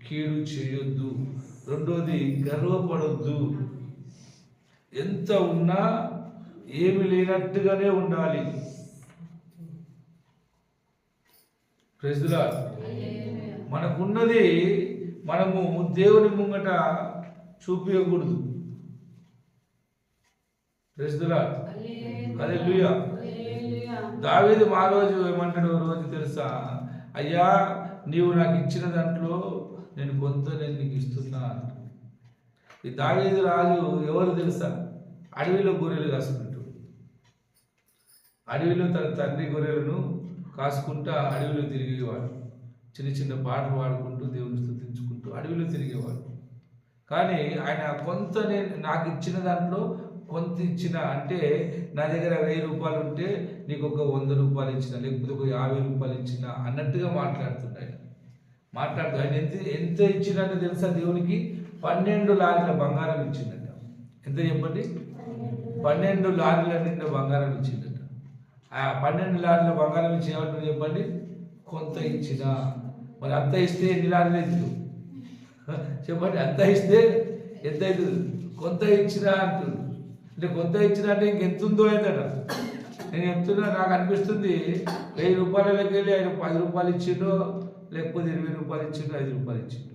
కీడు చేయొద్దు. రెండోది, గర్వపడొద్దు. ఎంత ఉన్నా ఏమి లేనట్టుగానే ఉండాలి. Praise the lord. మనకున్నది మనము దేవుని ముంగట చూపించకూడదు. Praise the lord. హల్లెలూయా. దావీదు ఆ రోజు ఏమంటాడు, రోజు తెలుసా, అయ్యా నీవు నాకు ఇచ్చిన దాంట్లో నేను కొంత నీకు ఇస్తున్నా. ఈ దావీదు రాజు ఎవరు తెలుసా? అడవిలో గొర్రెలు కాసుకుంటూ, అడవిలో తన తండ్రి గొర్రెలను కాసుకుంటా అడవిలో తిరిగేవాడు. చిన్న చిన్న పాటలు పాడుకుంటూ దేవుని స్తుతించుకుంటూ అడవిలో తిరిగేవాడు. కానీ ఆయన కొంత నాకు ఇచ్చిన దాంట్లో కొంత ఇచ్చిన, అంటే నా దగ్గర 1000 రూపాయలు ఉంటే నీకు ఒక 100 రూపాయలు ఇచ్చిన, లేకపోతే ఒక 50 రూపాయలు ఇచ్చిన అన్నట్టుగా మాట్లాడుతున్నాడు. ఆయన ఎంత ఇచ్చినట్టు తెలుసా? దేవునికి 12 లారీల బంగారం ఇచ్చిందట. ఎంత చెప్పండి? 12 లారీల నిండా బంగారం ఇచ్చిందట. ఆ 12 లారీల బంగారం ఇచ్చి ఏమంటుంది చెప్పండి? కొంత ఇచ్చిన. మరి అంత ఇస్తే ఎన్ని లారీలు అవుతుంది చెప్పండి? అంత ఇస్తే ఎంత అవుతుంది? కొంత ఇచ్చిన అంటుంది. అంటే కొంత ఇచ్చిన అంటే ఇంకెంత ఉందో అవుతాడ. నేను చెప్తున్నా, నాకు అనిపిస్తుంది 1000 రూపాయలకి వెళ్ళి ఆయన 10 రూపాయలు ఇచ్చిండో, లేకపోతే 20 రూపాయలు ఇచ్చిండో, 5 రూపాయలు ఇచ్చిండు.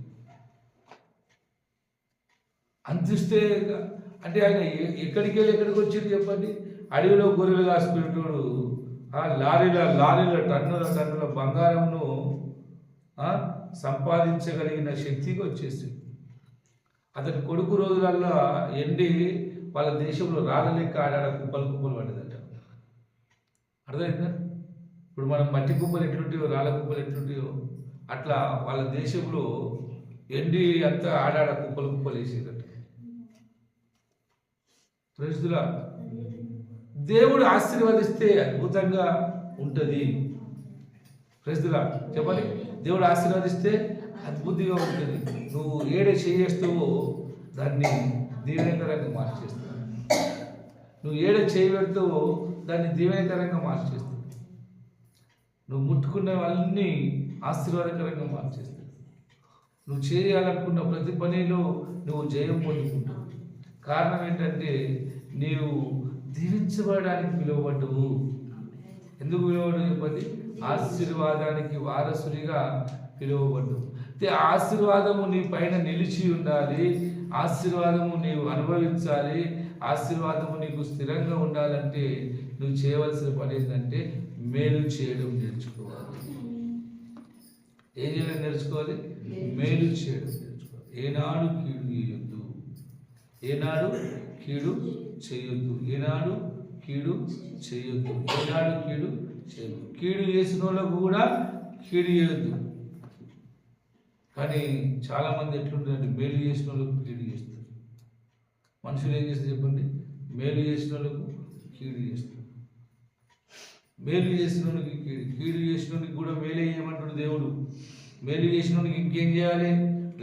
అంతిస్తే అంటే ఆయన ఎక్కడికి వెళ్ళి ఎక్కడికి వచ్చింది చెప్పండి? అడవిలో గొర్రెలు కాసుకునేటోడు లారీల టన్నుల బంగారంను సంపాదించగలిగిన శక్తికి వచ్చేసింది. అతని కొడుకు రోజులల్లో ఎండి వాళ్ళ దేశంలో రాళ్ళ లెక్క ఆడాడ కుప్పలు కుప్పలు పడ్డదట. అర్థమైందా? ఇప్పుడు మనం మట్టి కుప్పలు ఎట్లుంటాయో రాళ్ళ కుప్పలు ఎట్లుంటాయో అట్లా వాళ్ళ దేశంలో ఎండి అంతా ఆడాడ కుప్పలు కుప్పలు వేసేదట. ప్రజల దేవుడు ఆశీర్వదిస్తే అద్భుతంగా ఉంటుంది. ప్రజల చెప్పండి, దేవుడు ఆశీర్వదిస్తే అద్భుతంగా ఉంటుంది. నువ్వు ఏడే చేయేస్తావో దాన్ని దీవెనకరంగా మార్చేస్తావు. నువ్వు ఏడ చేయి పెడతావో దాన్ని దీవెనకరంగా మార్చేస్తావు. నువ్వు ముట్టుకున్నవన్నీ ఆశీర్వాదకరంగా మార్చేస్తావు. నువ్వు చేయాలనుకున్న ప్రతి పనిలో నువ్వు జయం పొందుకుంటావు. కారణం ఏంటంటే నీవు దీవించబడడానికి పిలువబడ్డవు. ఎందుకు పిలువబడ్డవు చెప్పండి? ఆశీర్వాదానికి వారసుడిగా పిలువబడ్డవు. అంటే ఆశీర్వాదము నీ పైన నిలిచి ఉండాలి, ఆశీర్వాదము నీవు అనుభవించాలి, ఆశీర్వాదము నీకు స్థిరంగా ఉండాలంటే నువ్వు చేయవలసిన పని ఏంటంటే మేలు చేయడం నేర్చుకోవాలి. ఏం చేయడం నేర్చుకోవాలి? మేలు చేయడం నేర్చుకోవాలి. ఏనాడు కీడు చేయొద్దు, ఏనాడు కీడు చేయొద్దు, ఏనాడు కీడు చేయొద్దు, ఏనాడు కీడు చేయొద్దు. కీడు చేసిన వాళ్ళకు కూడా కీడు చేయొద్దు. కానీ చాలామంది ఎట్లుంటారంటే మేలు చేసిన వాళ్ళకు కీడు చేస్తారు. మనుషులు ఏం చేస్తారు చెప్పండి? మేలు చేసిన వాళ్ళకు కీడు చేస్తారు. మేలు చేసిన వాళ్ళకి కీడు చేసిన వాళ్ళకి కూడా మేలే చేయమంటాడు దేవుడు. మేలు చేసిన వాళ్ళకి ఇంకేం చేయాలి?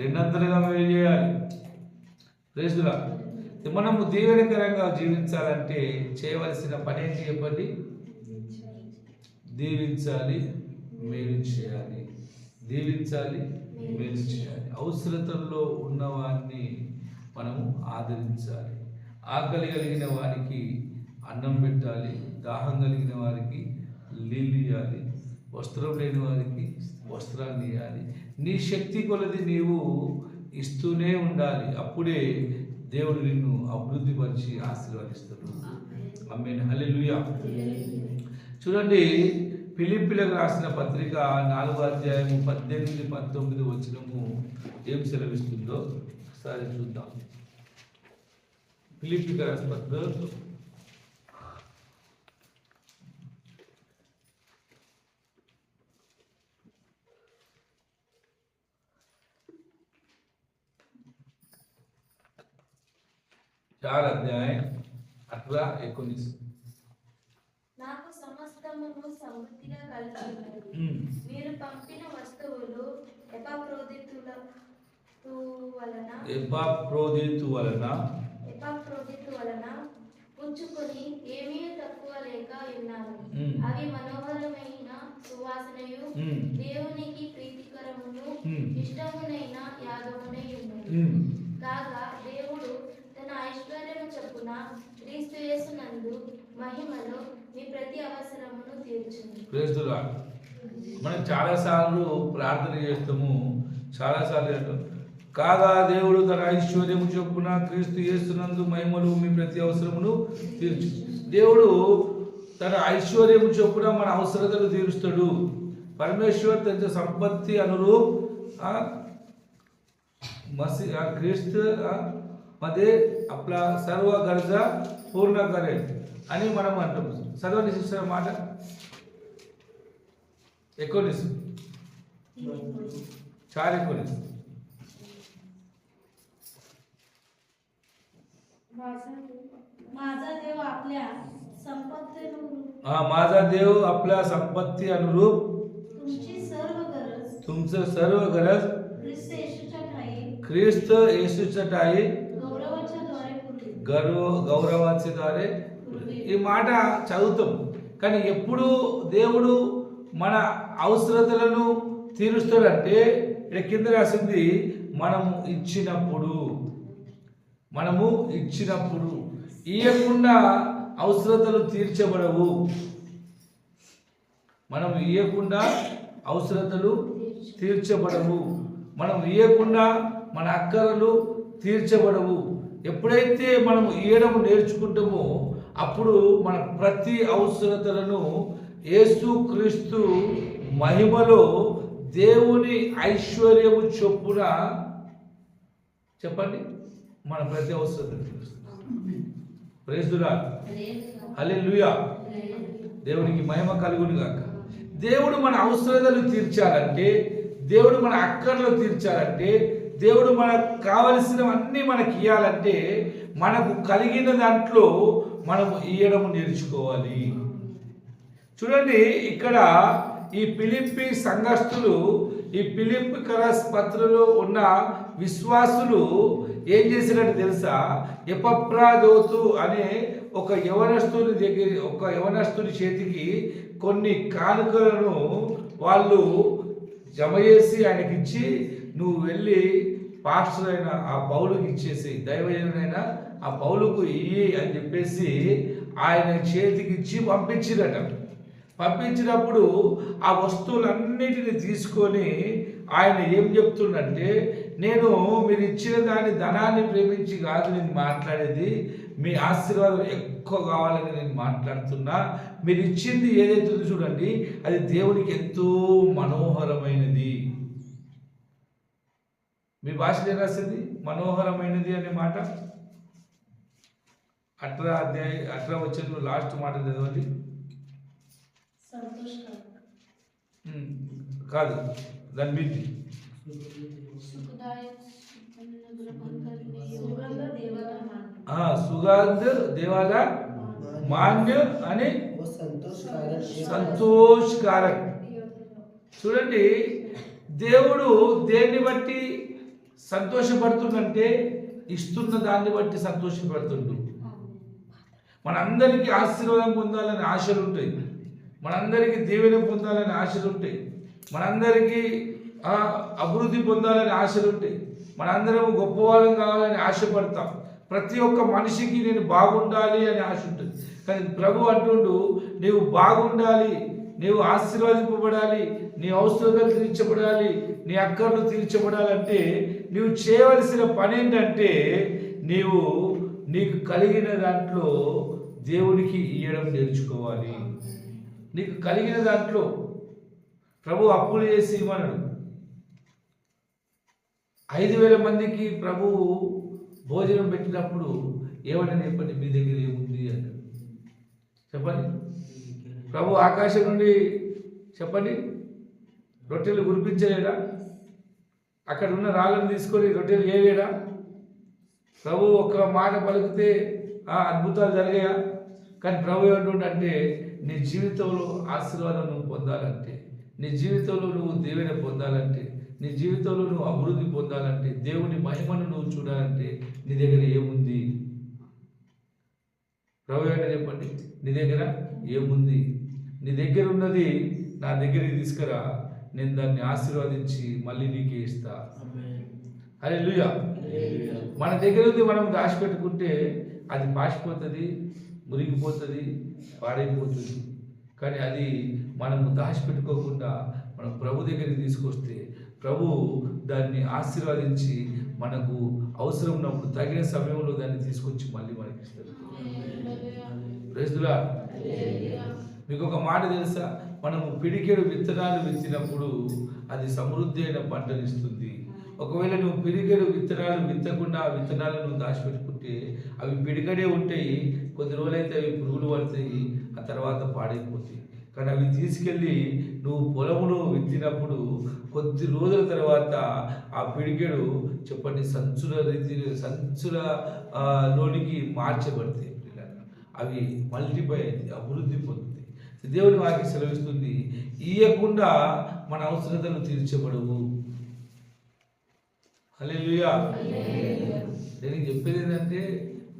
రెండంతలుగా మేలు చేయాలి. ప్రేసులా మనము దీవెనకరంగా జీవించాలంటే చేయవలసిన పని ఏంటి చెప్పండి? దీవించాలి, మేలు చేయాలి. దీవించాలి, మేలు చేయాలి. అవసరతల్లో ఉన్నవాన్ని మనము ఆదరించాలి. ఆకలి కలిగిన వారికి అన్నం పెట్టాలి, దాహం కలిగిన వారికి నీళ్ళు ఇవ్వాలి, వస్త్రం లేని వారికి వస్త్రాన్ని ఇవ్వాలి. నీ శక్తి కొలది నీవు ఇస్తూనే ఉండాలి. అప్పుడే దేవుడు నిన్ను అభివృద్ధిపరిచి ఆశీర్వదిస్తాడు. ఆమేన్, హల్లెలూయా. చూడండి, ఫిలిప్పీలకు రాసిన పత్రిక 4వ అధ్యాయము 18-19 వచనము ఏం సెలవిస్తుందో ఒకసారి చూద్దాం. ఫిలిప్పీలకు రాసిన పత్రిక चार अध्याय 18-19. నాకు సమస్తమును సమృద్ధిగా కలిగి ఉన్నది. మీరు పంపిన వస్తువులు ఎపాఫ్రోదితు వలన పుచ్చుకొని ఏమీ తక్కువ లేక ఉన్నాను. అవి మనోహరమైన సువాసనయు దేవునికి ప్రీతికరమును ఇష్టమునైన యాగమునై ఉన్నది. కాగా దేవుడు తన ఐశ్వర్యము చొప్పున క్రీస్తు యేసునందు మహిమలో మీ ప్రతి అవసరమును తీర్చును. Praise the lord. మనం చాలాసార్లు ప్రార్థన చేస్తాము, చాలాసార్లు అంటాం, కాగా దేవుడు తన ఐశ్వర్యము చొప్పున క్రీస్తు యేసునందు మహిమలు మీ ప్రతి అవసరమును తీర్చు. దేవుడు తన ఐశ్వర్యము చొప్పున మన అవసరతలు తీరుస్తాడు. పరమేశ్వర్ తన సంపత్తి అనురూప్ ख्रिस्त मध्ये आपला सर्व गरजा पूर्ण करेल అని మనం అంటాం. చదవండి సిస్టర్ మాట 19 4:19. माझा देव आपल्या संपत्ती अनुरूप तुमचं सर्व गरज ख्रिस्त येशूच्या ठायी గౌరవాचे द्वारे ఈ మాట చదువుతాం. కానీ ఎప్పుడు దేవుడు మన అవసరతలను తీరుస్తాడంటే ఇక్కడ కింద రాసింది మనము ఇచ్చినప్పుడు ఇయ్యకుండా అవసరతలు తీర్చబడవు. మనం ఇయ్యకుండా అవసరతలు తీర్చబడవు. మనం ఇయ్యకుండా మన అక్కరలు తీర్చబడవు. ఎప్పుడైతే మనం ఇయ్యడం నేర్చుకుంటామో అప్పుడు మన ప్రతి అవసరతలను యేసుక్రీస్తు మహిమలో దేవుని ఐశ్వర్యము చొప్పున చెప్పండి మన ప్రతి అవసరతను తీరుస్తాడు. Praise the lord. హల్లెలూయా. దేవునికి మహిమ కలుగును గాక. దేవుడు మన అవసరతలు తీర్చాలంటే, దేవుడు మన అక్కర్లు తీర్చాలంటే, దేవుడు మనకు కావలసినవన్నీ మనకి ఇవ్వాలంటే మనకు కలిగిన దాంట్లో మనము ఇయ్యడం నేర్చుకోవాలి. చూడండి, ఇక్కడ ఈ ఫిలిప్పీ సంఘస్థులు, ఈ ఫిలిప్పీ కరస్ పత్రలో ఉన్న విశ్వాసులు ఏం చేసినట్టు తెలుసా? ఎపఫ్రాదోతు అనే ఒక యవనస్తుని చేతికి కొన్ని కానుకలను వాళ్ళు జమ చేసి ఆయనకి ఇచ్చి, నువ్వు వెళ్ళి పాస్టర్ అయిన ఆ పౌలుకి ఇచ్చేసి, దైవజనుడైన ఆ పౌలుకు ఇయ్యి అని చెప్పేసి ఆయన చేతికి ఇచ్చి పంపించిరట. పంపించినప్పుడు ఆ వస్తువులన్నిటిని తీసుకొని ఆయన ఏం చెప్తుండంటే, నేను మీరు ఇచ్చిన దాని ధనాన్ని ప్రేమించి కాదు నేను మాట్లాడేది, మీ ఆశీర్వాదం ఎక్కువ కావాలని నేను మాట్లాడుతున్నా. మీరు ఇచ్చింది ఏదైతే చూడండి, అది దేవునికి ఎంతో మనోహరమైనది. మీ భాషలో ఏం రాసింది? మనోహరమైనది అనే మాట. 18 వచనంలో లాస్ట్ మాట చదవండి. కాదు, దాని మీద సుగంధ దేవాల మాన్య అని సంతోషకారక్. చూడండి, దేవుడు దేన్ని బట్టి సంతోషపడుతుందంటే ఇస్తున్న దాన్ని బట్టి సంతోషపడుతుండు. మనందరికీ ఆశీర్వాదం పొందాలని ఆశలు ఉంటాయి, మనందరికీ దీవెన పొందాలని ఆశలు ఉంటాయి, మనందరికీ అభివృద్ధి పొందాలని ఆశలు ఉంటాయి, మనందరం గొప్పవాళ్ళం కావాలని ఆశపడతాం. ప్రతి ఒక్క మనిషికి నేను బాగుండాలి అని ఆశ ఉంటుంది. కానీ ప్రభు అంటుండు, నీవు బాగుండాలి, నీవు ఆశీర్వదింపబడాలి, నీ అవసరాలు తీర్చబడాలి, నీ అక్కర్లు తీర్చబడాలంటే నీవు చేయవలసిన పని ఏంటంటే, నీకు కలిగిన దాంట్లో దేవునికి ఇయ్యడం నేర్చుకోవాలి. నీకు కలిగిన దాంట్లో ప్రభు అప్పులు చేసి ఇవ్వనడు. 5,000 మందికి ప్రభువు భోజనం పెట్టినప్పుడు ఏమన్నా చెప్పండి, మీ దగ్గర ఏముంది అన్నాడు. చెప్పండి, ప్రభు ఆకాశం నుండి చెప్పండి రొట్టెలు కురిపించలేడా? అక్కడ ఉన్న రాళ్ళను తీసుకొని రొట్టెలు చేయలేడా? ప్రభు ఒక మాట పలికితే అద్భుతాలు జరిగాయా? కానీ ప్రభు ఏమంటుండంటే, నీ జీవితంలో ఆశీర్వాదం నువ్వు పొందాలంటే, నీ జీవితంలో నువ్వు దీవెన పొందాలంటే, నీ జీవితంలో నువ్వు అభివృద్ధి పొందాలంటే, దేవుని మహిమను నువ్వు చూడాలంటే నీ దగ్గర ఏముంది? ప్రభు ఏంటో చెప్పండి, నీ దగ్గర ఏముంది? నీ దగ్గర ఉన్నది నా దగ్గరికి తీసుకురా, నేను దాన్ని ఆశీర్వదించి మళ్ళీ నీకే ఇస్తా. హల్లెలూయా. మన దగ్గర ఉంది మనం దాచిపెట్టుకుంటే అది పాసిపోతుంది, మురిగిపోతుంది, పాడైపోతుంది. కానీ అది మనము దాచిపెట్టుకోకుండా మనం ప్రభు దగ్గరికి తీసుకొస్తే ప్రభు దాన్ని ఆశీర్వదించి మనకు అవసరం ఉన్నప్పుడు తగిన సమయంలో దాన్ని తీసుకొచ్చి మళ్ళీ మనకి ఇస్తారు. Praise the lord. మీకు ఒక మాట తెలుసా? మనము పిడికెడు విత్తనాలు విత్తినప్పుడు అది సమృద్ధి అయిన పంటనిస్తుంది. ఒకవేళ నువ్వు పిడికెడు విత్తనాలు విత్తకుండా ఆ విత్తనాలను నువ్వు దాచిపెట్టుకుంటే అవి పిడికడే ఉంటాయి, కొద్ది రోజులైతే అవి పురుగులు పడతాయి, ఆ తర్వాత పాడైపోతాయి. కానీ అవి తీసుకెళ్ళి నువ్వు పొలంలో విత్తినప్పుడు కొద్ది రోజుల తర్వాత ఆ పిడికెడు చెప్పండి సంచుల లోనికి మార్చబడతాయి. అవి మల్టిప్లై అవుతాయి, అభివృద్ధి పొందుతాయి. దేవుని వాక్యం సెలవిస్తుంది, ఇయ్యకుండా మన అవసరతలు తీర్చబడవు. హల్లెలూయా. నేను చెప్పేది ఏంటంటే,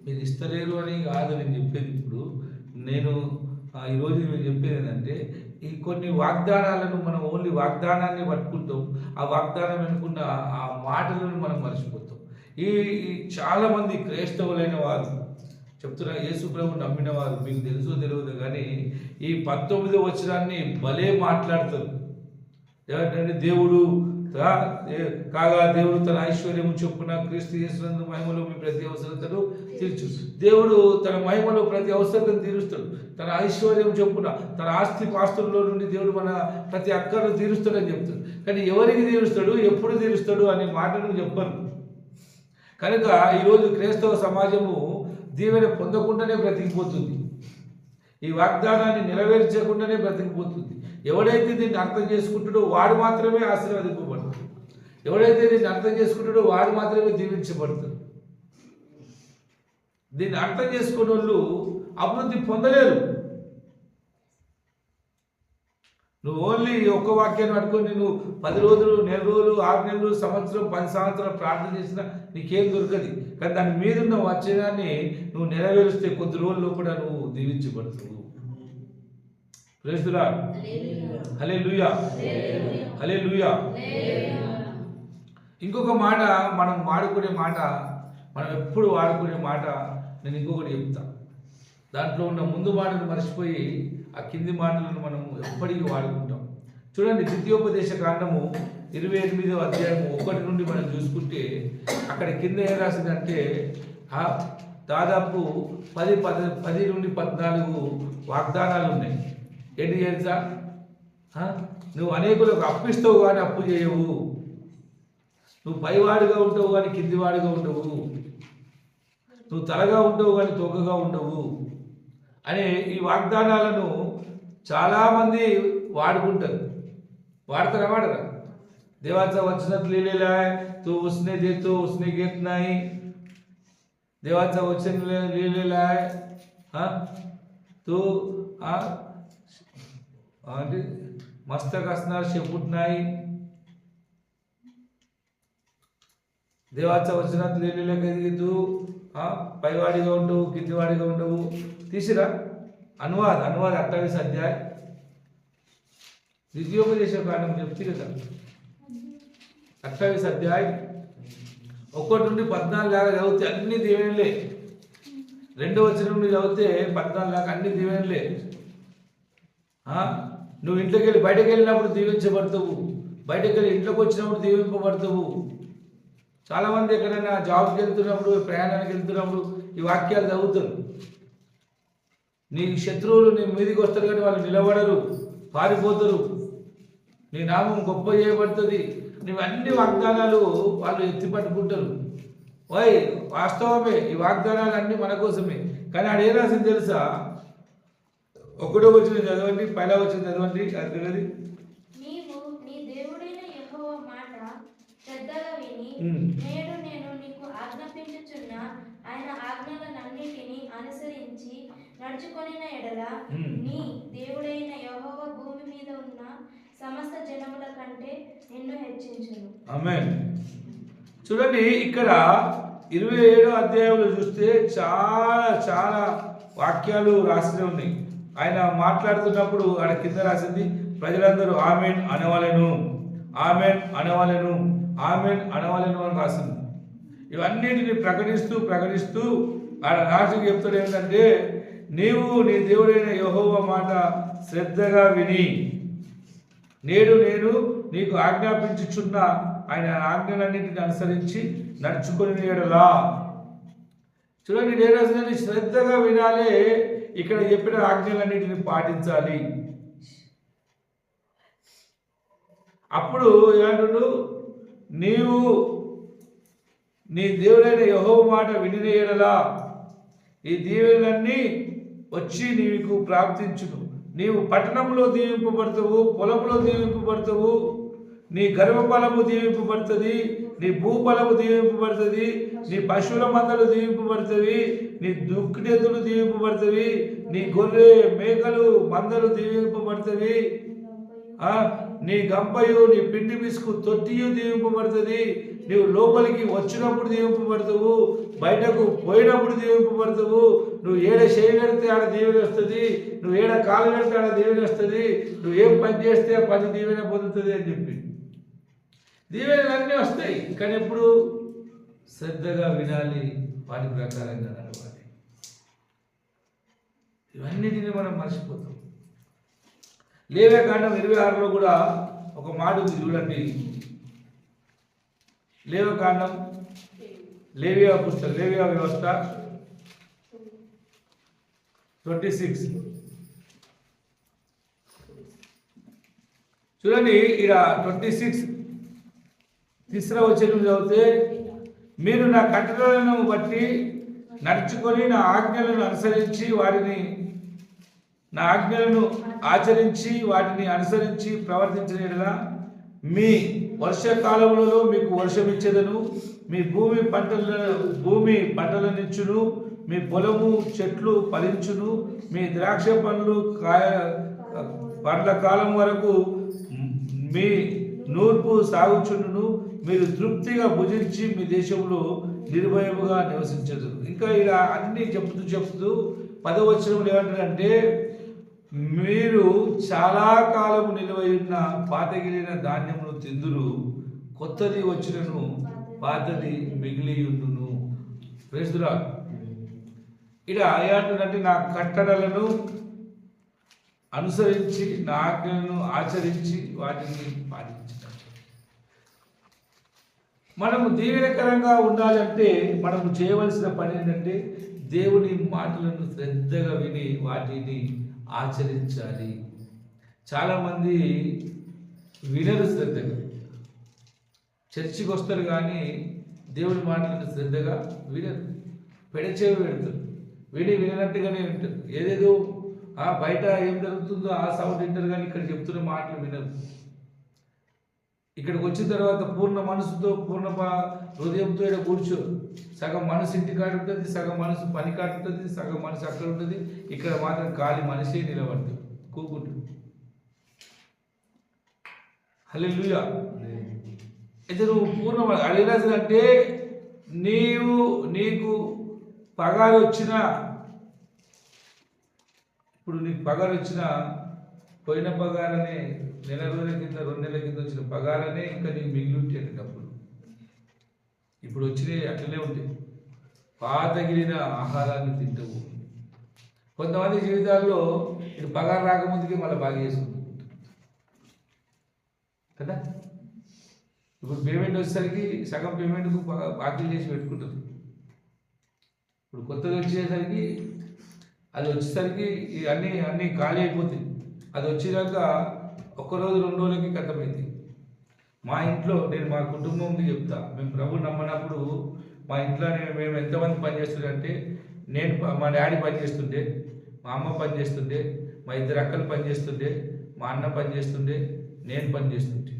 మీరు ఇస్తలేరు అని కాదు నేను చెప్పేది. ఇప్పుడు నేను ఈరోజు నేను చెప్పేది ఏంటంటే, ఈ కొన్ని వాగ్దానాలను మనం ఓన్లీ వాగ్దానాన్ని పట్టుకుంటాం, ఆ వాగ్దానం అనుకున్న ఆ మాటలను మనం మర్చిపోతాం. ఈ చాలామంది క్రైస్తవులైన వారు చెప్తున్నా, యేసు ప్రభు నమ్మిన వారు, మీకు తెలుసో తెలియదు కానీ ఈ 19వ వచనాన్ని భలే మాట్లాడతారు. ఏమంటే దేవుడు కాగా దేవుడు తన ఐశ్వర్యము చొప్పున క్రీస్తు యేసునందు మహిమలో మీ ప్రతి అవసరతను తీర్చు. దేవుడు తన మహిమలో ప్రతి అవసరతను తీరుస్తాడు. తన ఐశ్వర్యం చొప్పున తన ఆస్తి పాస్తుల్లో నుండి దేవుడు మన ప్రతి అక్కర్ను తీరుస్తాడని చెప్తాడు. కానీ ఎవరికి తీరుస్తాడు, ఎప్పుడు తీరుస్తాడు అనే మాటను చెప్పరు. కనుక ఈరోజు క్రైస్తవ సమాజము దీవెన పొందకుండానే బ్రతికిపోతుంది. ఈ వాగ్దానాన్ని నెరవేర్చకుండానే బ్రతికిపోతుంది. ఎవడైతే దీన్ని అర్థం చేసుకుంటాడో వాడు మాత్రమే ఆశీర్వదింపబడతాడు. ఎవడైతే దీన్ని అర్థం చేసుకుంటాడో వాడు మాత్రమే దీవించబడతాడు. దీన్ని అర్థం చేసుకునే వాళ్ళు అభివృద్ధి పొందలేరు. నువ్వు ఓన్లీ ఒక్క వాక్యాన్ని పట్టుకొని నువ్వు 10 రోజులు, నెల రోజులు, 6 నెలలు, సంవత్సరం, 10 సంవత్సరాలు ప్రార్థన చేసినా నీకేం దొరకదు. కానీ దాని మీద ఉన్న వచనాన్ని నువ్వు నెరవేరుస్తే కొద్ది రోజుల్లో కూడా నువ్వు దీవించబడతావు. Praise the lord. Hallelujah, hallelujah. ఇంకొక మాట మనం వాడుకునే మాట, మనం ఎప్పుడు వాడుకునే మాట నేను ఇంకొకటి చెప్తా. దాంట్లో ఉన్న ముందు మాటను మర్చిపోయి ఆ కింది మాటలను మనం ఎప్పటికీ వాడుకుంటాం. చూడండి, ద్వితీయోపదేశ కాండము 28వ అధ్యాయము 1 నుండి మనం చూసుకుంటే అక్కడ కింద ఏం రాసిందంటే దాదాపు 10 నుండి 14 వాగ్దానాలు ఉన్నాయి. ఏంటి తెలుసా? నువ్వు అనేకులకు అప్పిస్తావు కానీ అప్పు చేయవు, నువ్వు పైవాడుగా ఉంటావు కానీ కిందివాడుగా ఉండవు, నువ్వు తలగా ఉండవు కానీ తోకగా ఉండవు అనే ఈ వాగ్దానాలను చాలామంది వాడుకుంటారు. వాడతారా వాడరా? देवाचा वचनात लिहिलेलं आहे, तो उसने देतो उसने घेत नाही. देवाचं वचन लिहिलेलं आहे, तो मस्तक असणार शेपूट नाही. देवाच्या वचनात लिहिलेलं कधी तू पैवाडीగా ఉండవు కిందివాడిగా ఉండవు. తీసిరా అనువాద 28 అధ్యాయ ద్వితీయోపదేశ కాండం చెప్తే కదా, 28 అధ్యాయం 1 నుండి 14 దాకా చదివితే అన్ని దీవెనలే. 2వ వచనం నుండి చదివితే 14 దాకా అన్ని దీవెనలే. నువ్వు ఇంట్లోకి వెళ్ళి బయటకు వెళ్ళినప్పుడు దీవించబడతావు, బయటకు వెళ్ళి ఇంట్లోకి వచ్చినప్పుడు దీవింపబడతావు. చాలామంది ఎక్కడైనా జాబ్కి వెళ్తున్నప్పుడు, ప్రయాణానికి వెళ్తున్నప్పుడు ఈ వాక్యాలు చదువుతారు. నీ శత్రువులు నీ మీదికి వస్తారు కానీ వాళ్ళు నిలబడరు, పారిపోతారు. నీ నామం గొప్ప చేయబడుతుంది. నువ్వు అన్ని వాగ్దానాలు వాళ్ళు ఎత్తి పట్టుకుంటారు. వాస్తవమే, ఈ వాగ్దానాలు అన్నీ మన కోసమే. కానీ ఆడ ఏ రాసింది తెలుసా? 1వ వచనం చదవండి, 1వ వచనం చదవండి. అది తెలియదు. నేడు నేను నీకు ఆజ్ఞాపించుచున్న ఆయన ఆజ్ఞలన్నిటిని అనుసరించి నడుచుకొనిన ఎడల నీ దేవుడైన యెహోవా భూమి మీద ఉన్న సమస్త జనముల కంటే నిన్ను హెచ్చించును. ఆమేన్. చూడండి, ఇక్కడ 27వ అధ్యాయంలో చూస్తే చాలా చాలా వాక్యాలు రాసి ఉన్నాయి. ఆయన మాట్లాడుతున్నప్పుడు ఆడ కింద రాసింది, ప్రజలందరూ ఆమేన్ అనవలెను, ఆమేన్ అనవలెను, ఆమేన్ అనవలెను అని రాసింది. ఇవన్నిటిని ప్రకటిస్తూ ప్రకటిస్తూ ఆడ రాజుకు చెప్తాడు ఏంటంటే, నీవు నీ దేవుడైన యెహోవా మాట శ్రద్ధగా విని నేడు నేను నీకు ఆజ్ఞాపించుచున్న ఆయన ఆజ్ఞలన్నింటిని అనుసరించి నడుచుకుని ఎడలా. చూడండి, నేను రాసిందని శ్రద్ధగా వినాలి. ఇక్కడ చెప్పిన ఆజ్ఞలన్నింటిని పాటించాలి. అప్పుడు ఏమంటుడు, నీవు నీ దేవుడైన యెహోవా మాట వినిన ఎడలా ఈ దీవెనలన్నీ వచ్చి నీకు ప్రాప్తించును. నీవు పట్టణంలో దీవింపబడతావు, పొలంలో దీవింపబడతావు, నీ గర్భఫలము దీవింపబడుతుంది, నీ భూఫలము దీవింపబడుతుంది, నీ పశువుల మందలు దీవింపబడుతుంది, నీ దుక్కిడెద్దులు దీవింపబడుతుంది, నీ గొర్రె మేకలు మందలు దీవింపబడుతుంది, నీ గంపయు నీ పిండి పిసుకు తొట్టియు దీవింపబడుతుంది. నీవు లోపలికి వచ్చినప్పుడు దీవింపబడతావు, బయటకు పోయినప్పుడు దీవింపబడతావు. నువ్వు ఏడ చేయి పెడితే ఆడ దీవెన వస్తుంది, నువ్వు ఏడ కాలు పెడితే ఆడ దీవెన వస్తుంది, నువ్వు ఏం పని చేస్తే ఆ పని దీవెన పొందుతుంది అని చెప్పి దీవెనలు అన్నీ వస్తాయి. కానీ ఎప్పుడు శ్రద్ధగా వినాలి, వాటి ప్రకారంగా నడవాలి. ఇవన్నిటిని మనం మర్చిపోతాం. లేవ్యకాండం 26లో కూడా ఒక మాట ఉంది చూడండి. లేవ్యకాండం, లేవియా పుస్తకం, లేవియా వ్యవస్థ 26 చూడండి. ఇక్కడ 26 3వ వచనం చదివితే, మీరు నా కట్టడలను బట్టి నడుచుకొని నా ఆజ్ఞలను అనుసరించి నా ఆజ్ఞలను ఆచరించి వాటిని అనుసరించి ప్రవర్తించిన యెడల మీ వర్షకాలములలో మీకు వర్షం ఇచ్చేదను, మీ భూమి పంటలనిచ్చును, మీ పొలము చెట్లు ఫలించును, మీ ద్రాక్ష పండ్ల కాలం వరకు మీ నూర్పు సాగుచుండును, మీరు తృప్తిగా భుజించి మీ దేశంలో నిర్భయముగా నివసించదు. ఇంకా ఇలా అన్ని చెప్తూ 10వ వచనంలో ఏమంటారంటే, మీరు చాలా కాలం నిలువైన పాతగిలిన ధాన్యమును తిందురు, కొత్తది వచ్చినను పాతది మిగిలి ఉండును. ప్రేస్తురా, ఇలా ఏమంటారంటే నా కట్టడలను అనుసరించి నా ఆజ్ఞలను ఆచరించి వాటిని పాటించాలి. మనము దీవెనకరంగా ఉండాలంటే మనము చేయవలసిన పని ఏంటంటే దేవుని మాటలను శ్రద్ధగా విని వాటిని ఆచరించాలి. చాలామంది వినరు శ్రద్ధగా, చర్చికి వస్తారు కానీ దేవుని మాటలను శ్రద్ధగా వినరు, పెడచేవి పెడతారు, వినట్టుగానే వింటారు. ఏదేదో బయట ఏం జరుగుతుందో ఆ సౌండ్ వింటారు కానీ ఇక్కడ చెప్తున్న మాటలు వినరు. ఇక్కడికి వచ్చిన తర్వాత పూర్ణ మనసుతో పూర్ణ హృదయంతో ఇక్కడ కూర్చో. సగం మనసు ఇంటికాడ ఉంటుంది, సగం మనసు పని కాడ ఉంటుంది, సగం మనసు అక్కడ ఉంటుంది. ఇక్కడ మాత్రం ఖాళీ మనిషే నిలబడుతుంది, కూకుంటుంది. హల్లెలూయా. అయితే నువ్వు పూర్ణ అడిగిన అంటే నీకు పగారు వచ్చినా, ఇప్పుడు నీకు పగారు వచ్చినా పోయిన పగారనే నెల రోజుల కింద 2 నెలల కింద వచ్చిన పగారనే ఇంకా నీకు మిగిలి ఉంటాయి డబ్బులు. ఇప్పుడు వచ్చినాయి అట్లనే ఉంటాయి. పాతగిలిన ఆహారాన్ని తింటావు. కొంతమంది జీవితాల్లో ఇటు పగారు రాకముందుకే మళ్ళీ బాగా చేసుకుంటారు కదా. ఇప్పుడు పేమెంట్ వచ్చేసరికి సగం పేమెంట్కు బాకీలు చేసి పెట్టుకుంటారు. ఇప్పుడు కొత్తది వచ్చేసరికి అది వచ్చేసరికి అన్నీ ఖాళీ అయిపోతాయి. అది వచ్చినాక 1 రోజు 2 రోజులకి కథమైంది. మా ఇంట్లో నేను మా కుటుంబం చెప్తా, మేము ప్రభు నమ్మనప్పుడు మా ఇంట్లో మేము ఎంతమంది పనిచేస్తుంటే, మా డాడీ పనిచేస్తుండే, మా అమ్మ పనిచేస్తుండే, మా 2 అక్కలు పనిచేస్తుండే, మా అన్న పనిచేస్తుండే, నేను పనిచేస్తుంటే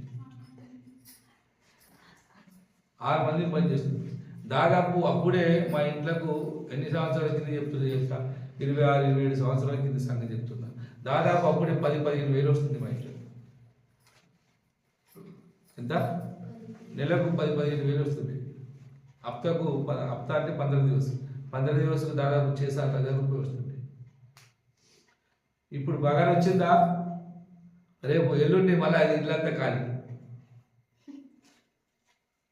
6 మంది పనిచేస్తుండే. దాదాపు అప్పుడే మా ఇంట్లోకి ఎన్ని సంవత్సరాల కింద చెప్తా 26-27 సంవత్సరాల కింద సంగతి చెప్తున్నా. దాదాపు అప్పుడే 10-15 వేలు వస్తుంది మా ఇంట్లో. ఎంత? నెలకు 10-15 వేలు వస్తుంది. హప్తా అంటే 15 దివసం, 15 దివసం దాదాపు 6,000 రూపాయలు వస్తుంది. ఇప్పుడు బాగా వచ్చిందా? రేపు ఎల్లుండి మళ్ళీ అది ఇల్లంతా ఖాళీ.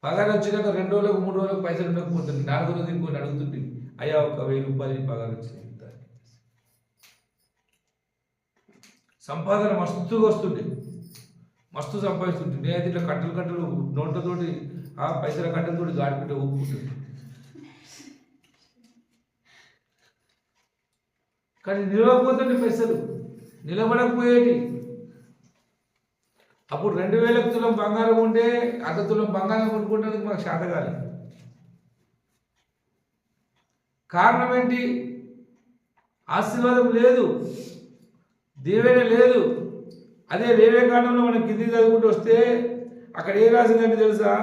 పగారు వచ్చినాక 2 రోజులకు 3 రోజులకు పైసలు ఉండకపోతుంది. 4 రోజులు ఇంకొని అడుగుతుంది, అయ్యా 1,000 రూపాయలు పగారు వచ్చింది. సంపాదన మస్తుగా వస్తుంది, మస్తు సంపాదిస్తుంది. నేనైతే ఇట్లా కట్టలు నోట్లతోటి పైసల కట్టలతోటి గాడిపిట్ట ఊపుకుంటుంది. కానీ నిలవకపోతుంది పైసలు, నిలబడకపోయేటి. అప్పుడు 2,000 తులం బంగారం ఉంటే 1 తులం బంగారం కొనుక్కుంటానికి మాకు శాతగాలి. కారణం ఏంటి? ఆశీర్వాదం లేదు, దీవెన లేదు. అదే లేవేకాండంలో మనం కింది చదువుకుంటూ వస్తే అక్కడ ఏం రాసిందంటే తెలుసా?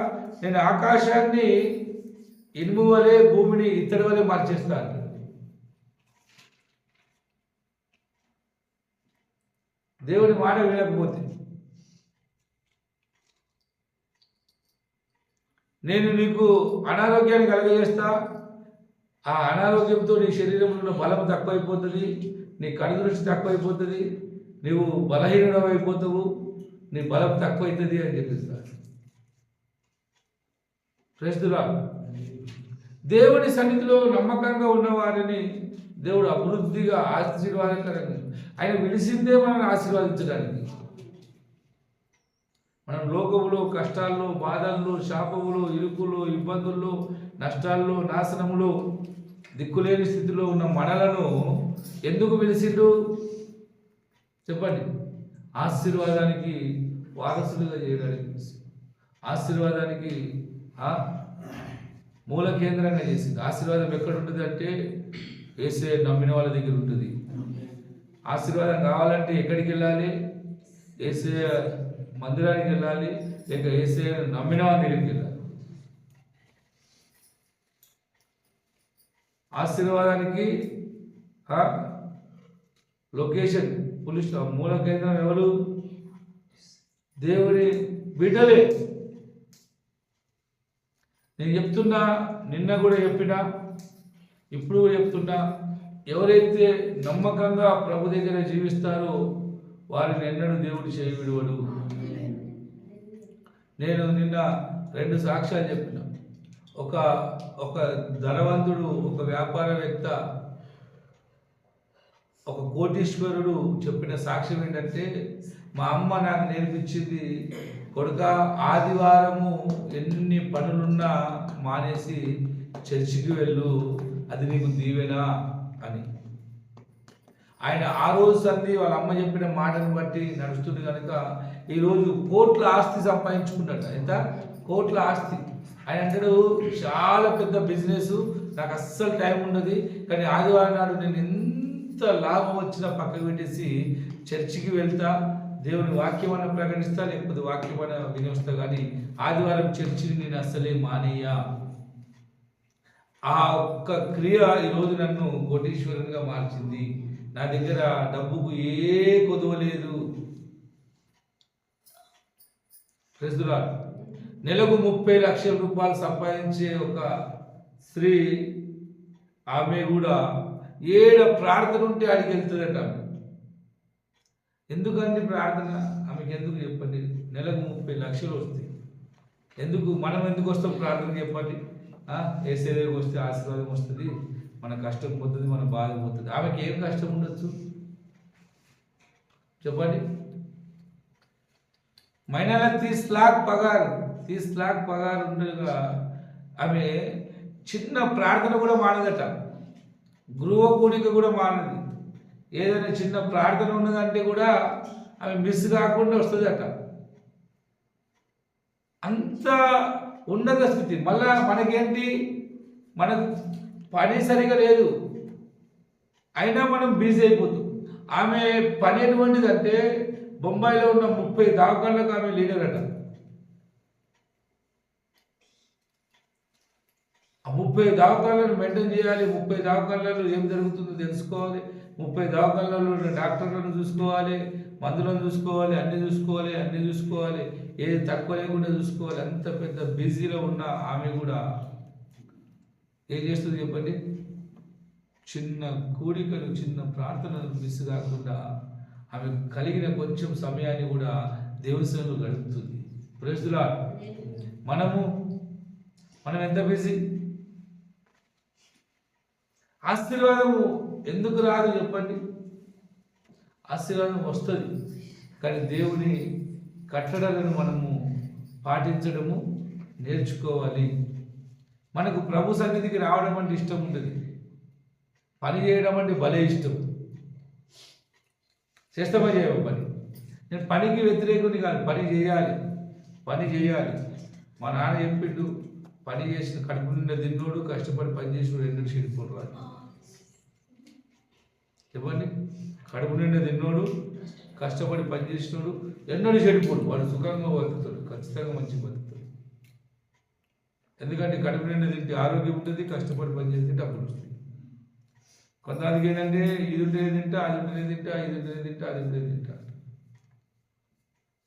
నేను ఆకాశాన్ని ఇనుము వలె భూమిని ఇత్తడి వలె మార్చేస్తాను. దేవుని మాట వినకపోతే నేను నీకు అనారోగ్యాన్ని కలగజేస్తా. ఆ అనారోగ్యంతో నీ శరీరంలో బలం తక్కువైపోతుంది, నీ కనుదృష్టి తక్కువైపోతుంది, నీవు బలహీనం అయిపోతావు, నీ బలం తక్కువైతుంది అని చెప్పిస్తారు. ప్రస్తుత దేవుని సన్నిధిలో నమ్మకంగా ఉన్న వారిని దేవుడు అభివృద్ధిగా ఆశీర్వాదకరంగా, ఆయన విడిసిందే మనల్ని ఆశీర్వదించడానికి. మనం లోకములో కష్టాల్లో, బాధల్లో, శాపములు, ఇరుకులు, ఇబ్బందుల్లో, నష్టాల్లో, నాశనములో, దిక్కులేని స్థితిలో ఉన్న మనలను ఎందుకు పిలిచిండు చెప్పండి? ఆశీర్వాదానికి వారసులుగా చేయడానికి, ఆశీర్వాదానికి మూల కేంద్రంగా చేసింది. ఆశీర్వాదం ఎక్కడ ఉంటుంది అంటే యేసయ్య నమ్మిన వాళ్ళ దగ్గర ఉంటుంది. ఆశీర్వాదం కావాలంటే ఎక్కడికి వెళ్ళాలి? యేసయ్య మందిరానికి వెళ్ళాలి, లేక యేసయ్య నమ్మిన వాళ్ళ దగ్గరికి వెళ్ళాలి. ఆశీర్వాదానికి లొకేషన్ మూల కేంద్రం ఎవరు? దేవుని బిడ్డలే. నేను చెప్తున్నా, నిన్న కూడా చెప్పినా, ఇప్పుడు కూడా చెప్తున్నా, ఎవరైతే నమ్మకంగా ప్రభు దగ్గర జీవిస్తారో వారిని ఎన్నడూ దేవుడు చేయి విడువడు. నేను నిన్న 2 సాక్ష్యాలు చెప్పిన. ఒక ధనవంతుడు, ఒక వ్యాపారవేత్త, ఒక కోటీశ్వరుడు చెప్పిన సాక్ష్యం ఏంటంటే, మా అమ్మ నాకు నేర్పించింది, కొడుక ఆదివారము ఎన్ని పనులున్నా మానేసి చర్చికి వెళ్ళు, అది నీకు దీవెనా అని. ఆయన ఆ రోజు సంది వాళ్ళ అమ్మ చెప్పిన మాటను బట్టి నడుస్తుంది కనుక ఈరోజు కోట్ల ఆస్తి సంపాదించుకున్నాడు. ఎంత? కోట్ల ఆస్తి. ఆయన అంటాడు, చాలా పెద్ద బిజినెస్, నాకు అస్సలు టైం ఉండదు, కానీ ఆదివారం నాడు నేను ఎంత లాభం వచ్చినా పక్కకు పెట్టేసి చర్చికి వెళ్తా, దేవుని వాక్యం అన్న ప్రకటిస్తా, లేకపోతే వాక్యం అన్న వినిస్తా, కానీ ఆదివారం చర్చిని నేను అస్సలే మానేయా. ఆ ఒక్క క్రియ ఈరోజు నన్ను కోటీశ్వరునిగా మార్చింది. నా దగ్గర డబ్బుకు ఏ కొదవలేదు. ప్రజలా, నెలకు 30 లక్షల రూపాయలు సంపాదించే ఒక స్త్రీ, ఆమె కూడా ఏడ ప్రార్థన ఉంటే ఆడికి వెళ్తుందట. ఎందుకండి ప్రార్థన? ఆమెకి ఎందుకు చెప్పండి? నెలకు 30 లక్షలు వస్తాయి. ఎందుకు మనం ఎందుకు వస్తాం ప్రార్థన చెప్పండి? ఏసేదేవి వస్తే ఆశీర్వాదం వస్తుంది, మన కష్టం పోతుంది, మన బాధ పోతుంది. ఆమెకి ఏం కష్టం ఉండొచ్చు చెప్పండి? మహిళల 30 लाख పగారు ఉండగా ఆమె చిన్న ప్రార్థన కూడా మానదట, గృహ కూడిక కూడా మానది. ఏదైనా చిన్న ప్రార్థన ఉన్నదంటే కూడా ఆమె మిస్ కాకుండా వస్తుందట. అంత ఉన్నత స్థితి. మళ్ళా మనకేంటి, మన పని సరిగా లేదు, అయినా మనం బిజీ అయిపోతాం. ఆమె పని ఎటువంటిదంటే, బొంబాయిలో ఉన్న 30 దవాఖానలకు ఆమె లీడర్ అట. ఆ 30 దవాఖానలను మెయింటైన్ చేయాలి, 30 దవాఖానలలో ఏం జరుగుతుందో తెలుసుకోవాలి, 30 దవాఖానలలో డాక్టర్లను చూసుకోవాలి, మందులను చూసుకోవాలి, అన్ని చూసుకోవాలి, ఏది తక్కువ లేకుండా చూసుకోవాలి. అంత పెద్ద బిజీలో ఉన్న ఆమె కూడా ఏం చేస్తుంది చెప్పండి? చిన్న కూడికలు, చిన్న ప్రార్థనలు మిస్ కాకుండా ఆమె కలిగిన కొంచెం సమయాన్ని కూడా దేవుని సేవలో గడుపుతుంది. Praise the lord. మనం ఎంత బిజీ? ఆశీర్వాదము ఎందుకు రాదు చెప్పండి? ఆశీర్వాదం వస్తుంది, కానీ దేవుని కట్టడలను మనము పాటించడము నేర్చుకోవాలి. మనకు ప్రభు సన్నిధికి రావడం అంటే ఇష్టం ఉంటుంది, పని చేయడం అంటే భలే ఇష్టం. చేస్తామా చేయవు పని? నేను పనికి వ్యతిరేకుని కాదు, పని చేయాలి. మా నాన్న చెప్పిండు, పని చేసిన కడుపు నిండా తిన్నోడు, కష్టపడి పని చేసినోడు ఎన్నడూ చెడిపోడు రాదు. చెప్పండి, కడుపు నిండా తిన్నోడు, కష్టపడి పని చేసినోడు ఎన్నడూ చెడిపోడు, వాడు సుఖంగా బతుకుతాడు, ఖచ్చితంగా మంచి బతుకుతాడు. ఎందుకంటే కడుపు నిండా తింటే ఆరోగ్యం ఉంటుంది, కష్టపడి పని చేస్తే డబ్బులు వస్తుంది. కొంతమందికి ఏంటంటే ఇది ఉంటేనే తింటా, అది ఉంటేనే తింటా, ఇది ఉంటేనే తింటా, అది ఉంటేనే తింటా.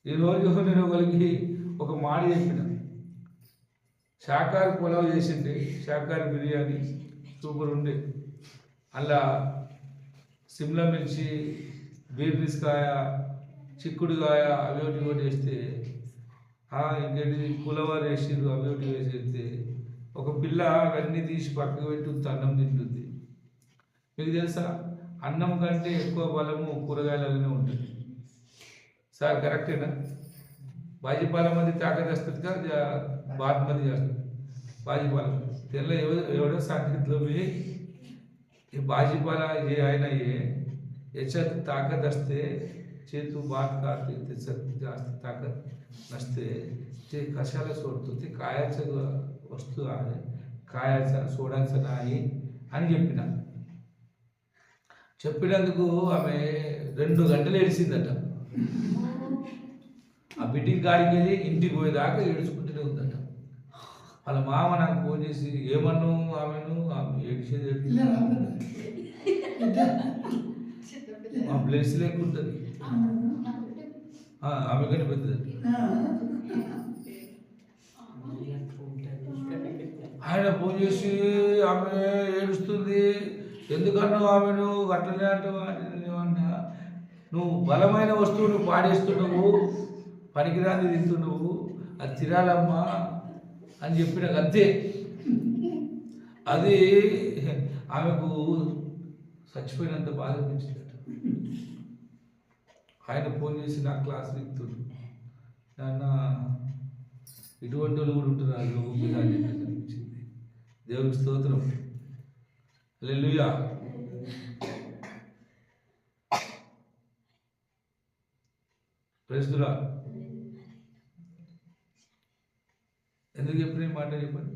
ఈరోజు నేను ఒకరికి ఒక మాట చెప్పిన, శాకాహారి పులావ్ చేసిండే, శాకాహారి బిర్యానీ సూపర్ ఉండే, అలా సిమ్లా మిర్చి, బీర్నిస్కాయ, చిక్కుడుకాయ అవి ఒకటి వేస్తే, ఇంకేంటి పులవారు వేసిర్రు అవి ఒకటి వేసేస్తే, ఒక పిల్ల అవన్నీ తీసి పక్కకు పెట్టి అన్నం తింటుంది. మీకు తెలుసా, అన్నం కంటే ఎక్కువ బలము కూరగాయలలోనే ఉంటుంది. సార్ కరెక్టేనా? भाजीपाल्यामध्ये ताकद असतात का? भातमध्ये असतात भाजीपाला. त्याला एवढं सांगितलं मी, हे भाजीपाला जे आहे ना, याच्यात ताकद असते. जे तू भात खाते त्याच्यात जास्त ताकद नसते. ते कशाला सोडतो? ते कायाचं वस्तू आहे, కాయాల్సిన చూడాల్సిన అని చెప్పినందుకు ఆమె 2 గంటలు ఏడిసిందట. ఆ బిడ్డింగ్ కాడికి వెళ్ళి ఇంటికి పోయేదాకా ఏడుచుకుంటూనే ఉందట. వాళ్ళ మామ నాకు ఫోన్ చేసి ఏమన్నావు ఆమెను, ఆమె ఏడిచేది మా ప్లేస్ లేకుంటుంది, ఆమె కంటే పెద్దది. ఆయన ఫోన్ చేసి ఆమె ఏడుస్తుంది, ఎందుకన్నావు ఆమెను అట్లనే అంటావు అని ఏమన్నా, నువ్వు బలమైన వస్తువును పాడేస్తున్నావు, పనికిరాంది తింటున్నావు, అది తినాలమ్మా అని చెప్పినాక అంతే. అది ఆమెకు చచ్చిపోయినంత బాధ అనిపించిందట. ఆయన ఫోన్ చేసి నా క్లాస్ విక్తుడు నాన్న ఇటువంటి వాళ్ళు కూడా ఉంటున్నారు లోకం మీద అని చెప్పేసి అనిపించింది. దేవునికి స్తోత్రం. హల్లెలూయా. Praise the lord. ఎందుకు చెప్పిన ఈ మాట చెప్పండి.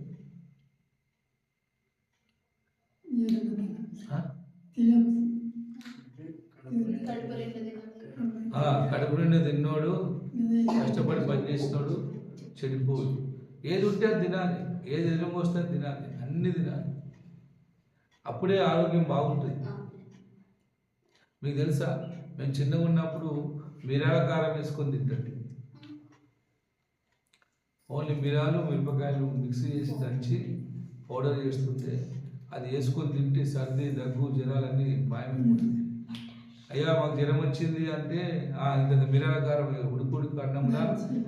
కడుపు నిండా తిన్నోడు, కష్టపడి పని చేసినోడు చెడిపోడు. ఏది ఉంటే అది తినాలి, ఏది ఎదురు వస్తే అది తినాలి, అన్ని తినాలి, అప్పుడే ఆరోగ్యం బాగుంటుంది. మీకు తెలుసా, మేము చిన్నగా ఉన్నప్పుడు మిరాల కారం వేసుకొని తింటండి. ఓన్లీ మిరాలు మిరపకాయలు మిక్సీ చేసి దంచి పౌడర్ చేస్తుంటే అది వేసుకొని తింటే సర్ది దగ్గు జ్వరాలన్నీ మాయమైపోతుంది. అయ్యా మాకు జ్వరం వచ్చింది అంటే ఇంత మిరాల కారం ఉడుకుడికి అన్నంరా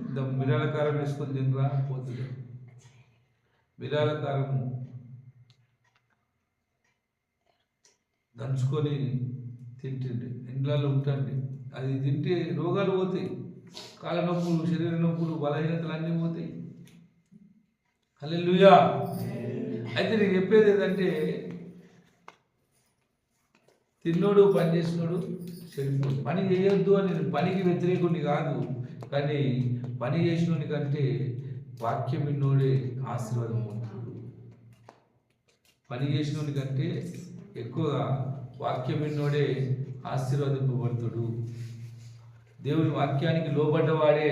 ఇంత మిరాల కారం వేసుకొని తినరా పోతుంది. మిరాల కారము దంచుకొని తింటుండే ఇండ్లలో ఉంటుంది. అది తింటే రోగాలు పోతాయి, కాళ్ళ నొప్పులు, శరీర నొప్పులు, బలహీనతలు అన్నీ పోతాయి. హల్లెలూయా. అయితే నేను చెప్పేది ఏంటంటే, తిన్నోడు పని చేసినోడు చెడిపోడు. పని చేయొద్దు అని నేను పనికి వ్యతిరేకుడిని కాదు, కానీ పని చేసినోడి కంటే వాక్యం విన్నోడే ఆశీర్వాదం పొందుతాడు. పని చేసినోడి కంటే ఎక్కువగా వాక్యం విన్నోడే ఆశీర్వాదింపబడతాడు. దేవుని వాక్యానికి లోబడ్డవాడే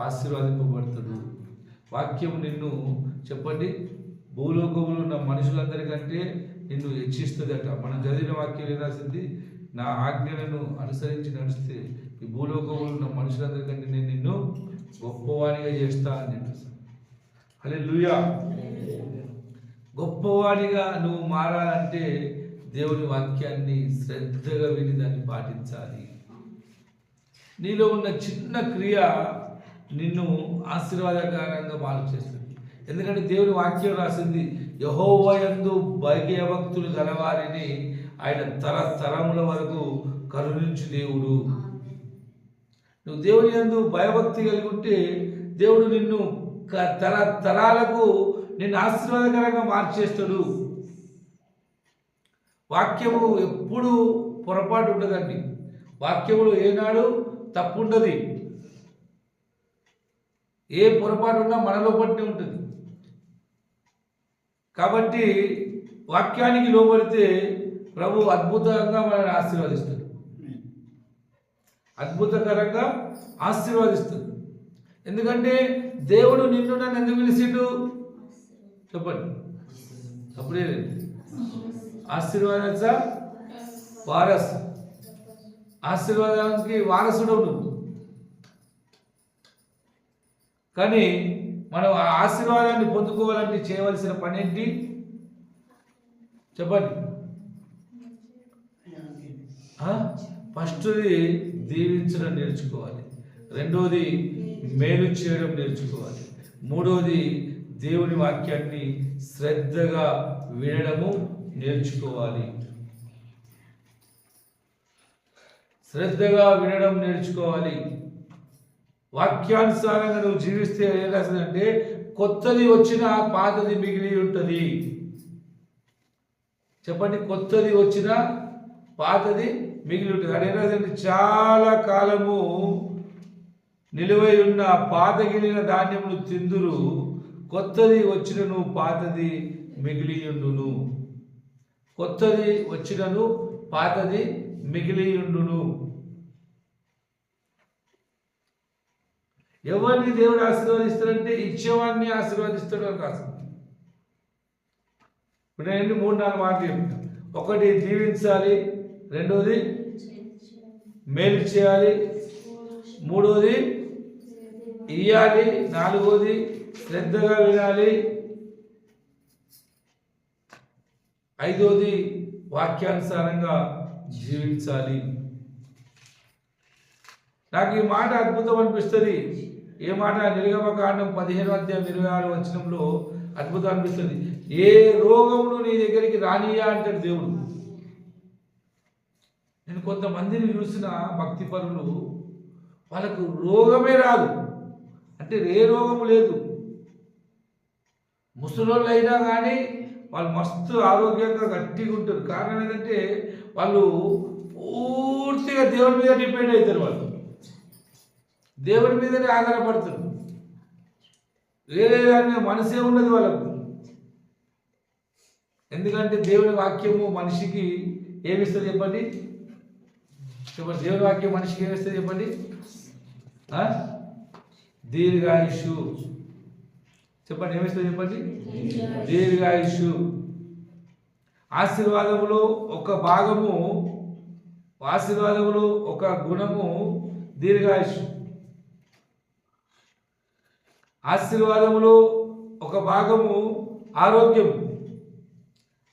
ఆశీర్వాదింపబడతాడు. వాక్యం నిన్ను చెప్పండి భూలోకములు ఉన్న మనుషులందరికంటే నిన్ను హెచ్చిస్తుందట. మనం చదివిన వాక్యం ఏం రాసింది, నా ఆజ్ఞలను అనుసరించి నడిస్తే ఈ భూలోకములు ఉన్న మనుషులందరికంటే నేను నిన్ను గొప్పవాడిగా చేస్తా అని చెప్పేసి. హల్లెలూయా. గొప్పవాడిగా నువ్వు మారాలంటే దేవుని వాక్యాన్ని శ్రద్ధగా విని దాన్ని పాటించాలి. నీలో ఉన్న చిన్న క్రియ నిన్ను ఆశీర్వాదకరంగా మార్చేస్తుంది. ఎందుకంటే దేవుని వాక్యం రాసింది, యెహోవా యందు భయభక్తులు గలవారిని ఆయన తరతరముల వరకు కరుణించు దేవుడు. నువ్వు దేవుని యందు భయభక్తి కలిగి ఉంటే దేవుడు నిన్ను తరాలకు నిన్ను ఆశీర్వాదకరంగా మార్చేస్తాడు. వాక్యము ఎప్పుడు పొరపాటు ఉండదండి. వాక్యములు ఏనాడు తప్పు ఉండదు. ఏ పొరపాటు ఉన్నా మనలో పట్టే ఉంటుంది. కాబట్టి వాక్యానికి లోబడితే ప్రభు అద్భుతంగా మనల్ని ఆశీర్వదిస్తాడు, అద్భుతకరంగా ఆశీర్వదిస్తాడు. ఎందుకంటే దేవుడు నిన్ను నన్ను ఎందుకు పిలిచిండు చెప్పండి. అప్పుడే ఆశీర్వాద వారసు, ఆశీర్వాదానికి వారసుడు నువ్వు. కానీ మనం ఆ ఆశీర్వాదాన్ని పొందుకోవాలంటే చేయవలసిన పని ఏంటి చెప్పండి. ఫస్ట్ది దీవించడం నేర్చుకోవాలి, రెండోది మేలు చేయడం నేర్చుకోవాలి, మూడోది దేవుని వాక్యాన్ని శ్రద్ధగా వినడము నేర్చుకోవాలి. శ్రద్ధగా వినడం నేర్చుకోవాలి. వాక్యానుసారంగా నువ్వు జీవిస్తే ఏం రాసిందంటే, కొత్తది వచ్చిన పాతది మిగిలి ఉంటుంది. చెప్పండి, కొత్తది వచ్చిన పాతది మిగిలి ఉంటుంది. అదే రాసిందంటే, చాలా కాలము నిలువై ఉన్న పాతగిలిన ధాన్యములు తిందురు, కొత్తది వచ్చినను పాతది మిగిలియుండును. కొత్తది వచ్చినను పాతది మిగిలియుండును. ఎవరిని దేవుడు ఆశీర్వదిస్తాడంటే ఇచ్చేవాడిని ఆశీర్వదిస్తాడు అని రాసింది. ఇప్పుడు నేను 3-4 మాటలు చెప్తాను. ఒకటి దీవించాలి, రెండోది మేలు చేయాలి, మూడోది ఇయ్యాలి, నాలుగోది శ్రద్ధగా వినాలి, ఐదోది వాక్యానుసారంగా జీవించాలి. నాకు ఈ మాట అద్భుతం అనిపిస్తుంది. ఏ మాట? నిర్గమకాండం 15:26 అద్భుతం అనిపిస్తుంది. ఏ రోగమును నీ దగ్గరికి రానియా అంటాడు దేవుడు. నేను కొంతమందిని చూసిన భక్తి పరులు, వాళ్ళకు రోగమే రాదు, అంటే ఏ రోగము లేదు. ముసలోళ్ళు అయినా కానీ వాళ్ళు మస్తు ఆరోగ్యంగా గట్టిగా ఉంటారు. కారణం ఏంటంటే వాళ్ళు పూర్తిగా దేవుడి మీద డిపెండ్ అవుతారు. వాళ్ళు దేవుడి మీదనే ఆధారపడతారు. వేరే దాని మనసే ఉండదు వాళ్ళకు. ఎందుకంటే దేవుని వాక్యము మనిషికి ఏమిస్తుంది చెప్పండి? దేవుని వాక్యం మనిషికి ఏమిస్తుంది చెప్పండి? దీర్ఘాయుషు. చెప్పండి, ఏమిస్తుంది చెప్పండి? దీర్ఘాయుషు. ఆశీర్వాదములో ఒక భాగము, ఆశీర్వాదములో ఒక గుణము దీర్ఘాయుషు. ఆశీర్వాదములో ఒక భాగము ఆరోగ్యం,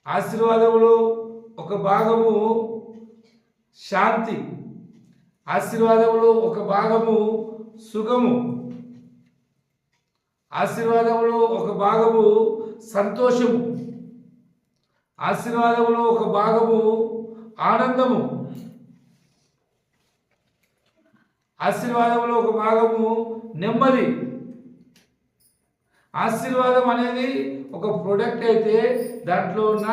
ఆశీర్వాదములో ఒక భాగము శాంతి, ఆశీర్వాదములో ఒక భాగము సుఖము, ఆశీర్వాదములో ఒక భాగము సంతోషము, ఆశీర్వాదములో ఒక భాగము ఆనందము, ఆశీర్వాదంలో ఒక భాగము నెమ్మది. ఆశీర్వాదం అనేది ఒక ప్రోడక్ట్ అయితే దాంట్లో ఉన్న